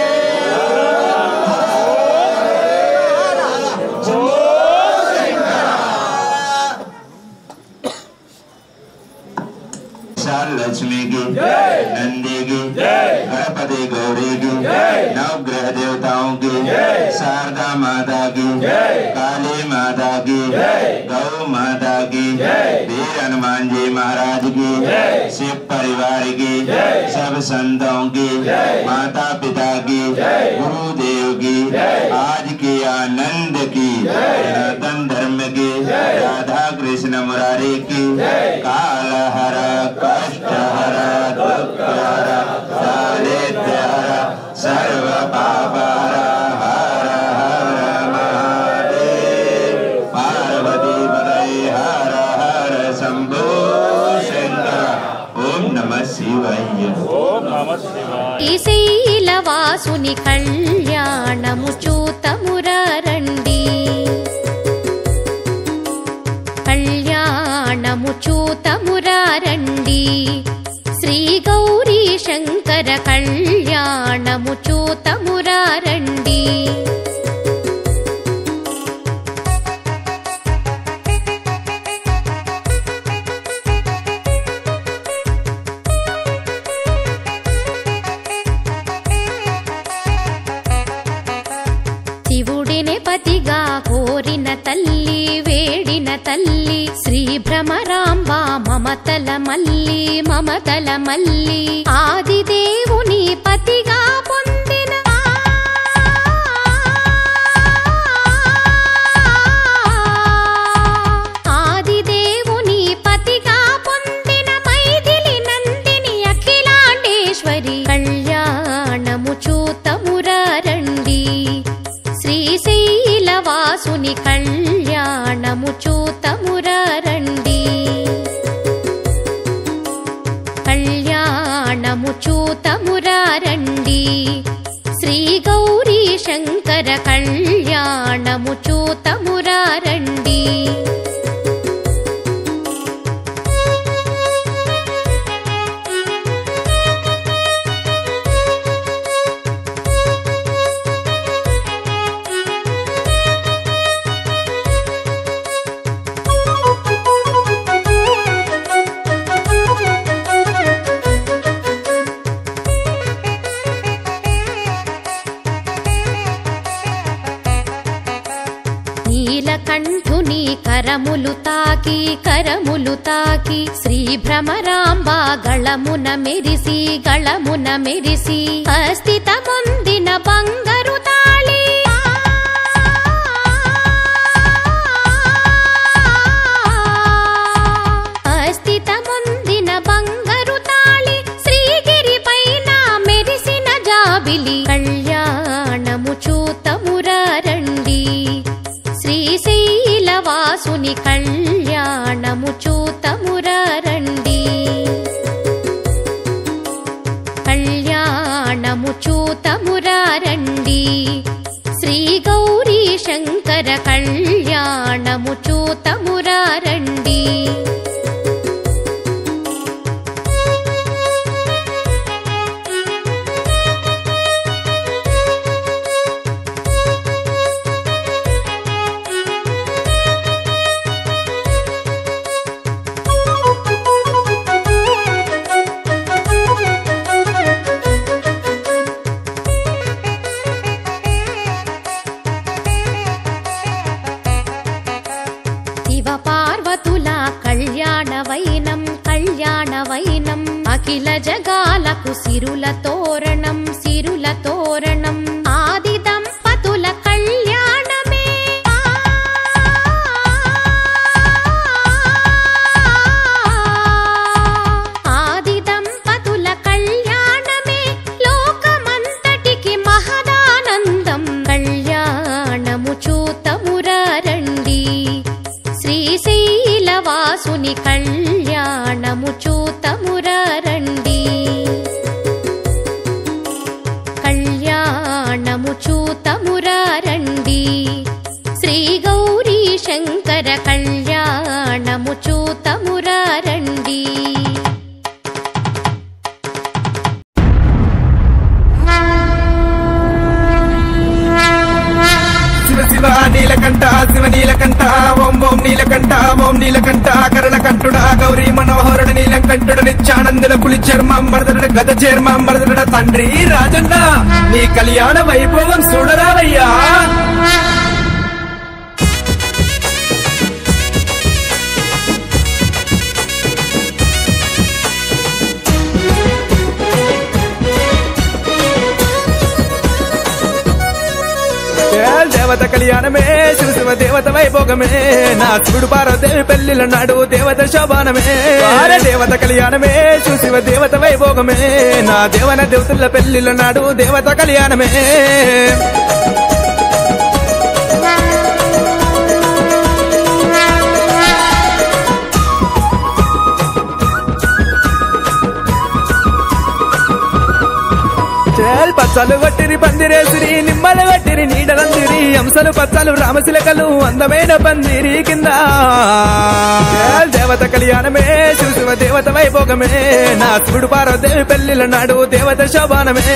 लक्ष्मी की नंदी की गणपति गौरी की नवग्रह देवताओं की शारदा माता की काली माता की गौ माता की वीर हनुमान जी महाराज की शिव परिवार की सब संतों की माता पिता की गुरुदेव की आज की आनंद की सनातन धर्म की राधा कृष्ण मुरारी की कालहरा कष्टहरा दुःखहरा दारिद्र्यहरा सर्व पापहरा हर हर महादेव पार्वती पतये हर हर शंभो शंकर ओम नमः शिवाय ओम नमः शिवाय శ్రీశైలవాసుని కళ్యాణము చూతమురారండి కళ్యాణము చూతమురారండి శ్రీ గౌరీ శంకర కళ్యాణము చూతమురారండి శివుడిని పతిగా కోరిన తల్లి వేడిన తల్లి శ్రీ భ్రమరాంబ మమతల మల్లి ఆదిదేవుని పతిగా పొందిన ఆదిదేవుని పతిగా పొందిన మైథిలి నందిని అఖిలాండేశ్వరి కళ్యాణము చూతమురారండి శ్రీశైలవాసుని కళ్యాణము చూతమురారండి కళ్యాణము చూతమురారండి శ్రీ గౌరీ శంకర కళ్యాణము చూతమురారండి నీలకంఠుని కరములు తాకి శ్రీ భ్రమరాంబ గళమున మెరిసి అస్థిత పొందిన బంగారు తాళి అస్థిత పొందిన బంగారు తాళి శ్రీగిరి పైన మెరిసిన జాబిలి కళ్యాణము చూతమురారండి శ్రీశైలవాసుని కళ్యాణము చూతమురారండి కళ్యాణము చూతమురారండి శ్రీ గౌరీ శంకర కళ్యాణము చూతమురారండి. పార్వతుల కళ్యాణవైనం కళ్యాణవైనం అఖిల జగాలకు సిరుల తోరణం సిరుల తోరణం ఆది దంపతుల కళ్యాణమే ఆది దంపతుల కళ్యాణమే లోకమంతటికి మహదానందం. కళ్యాణము చూతమురారండి. శ్రీశైలవాసుని కళ్యాణము చూతమురారండి. కళ్యాణము చూతమురారండి. శ్రీ గౌరీ శంకర కళ్యాణము చూతమురారండి. నీలకంఠ శివ నీలకంఠ ఓం ఓం నీలకంఠ ఓం నీలకంఠ కరణకంఠుడా గౌరీ మనోహరుడు నీలకంఠుడు నిత్యానందుల పులి చర్మాంబరదుడు గద చర్మాంబరదుడు తండ్రి రాజన్న నీ కళ్యాణ వైభవం చూడరావయ్యా. దేవత కళ్యాణమే శివ శివ దేవత వైభోగమే నా శివుడు పార్వదేవి పెళ్లిల నాడు దేవత శోభానమే. దేవత కళ్యాణమే శివ శివ దేవత వైభోగమే నా దేవన దేవతల పెళ్లిల నాడు దేవత కళ్యాణమే. పచ్చలు వట్టిరి పందిరేసిరి నిమ్మలు వట్టిరి నీడలందిరి అంశలు పచ్చలు రామశిలకలు అందమైన పందిరి కింద దేవత కళ్యాణమే శివ శివ దేవత వైభోగమే నా శివుడు పార్వదేవి పెళ్లిల నాడు దేవత శోభానమే.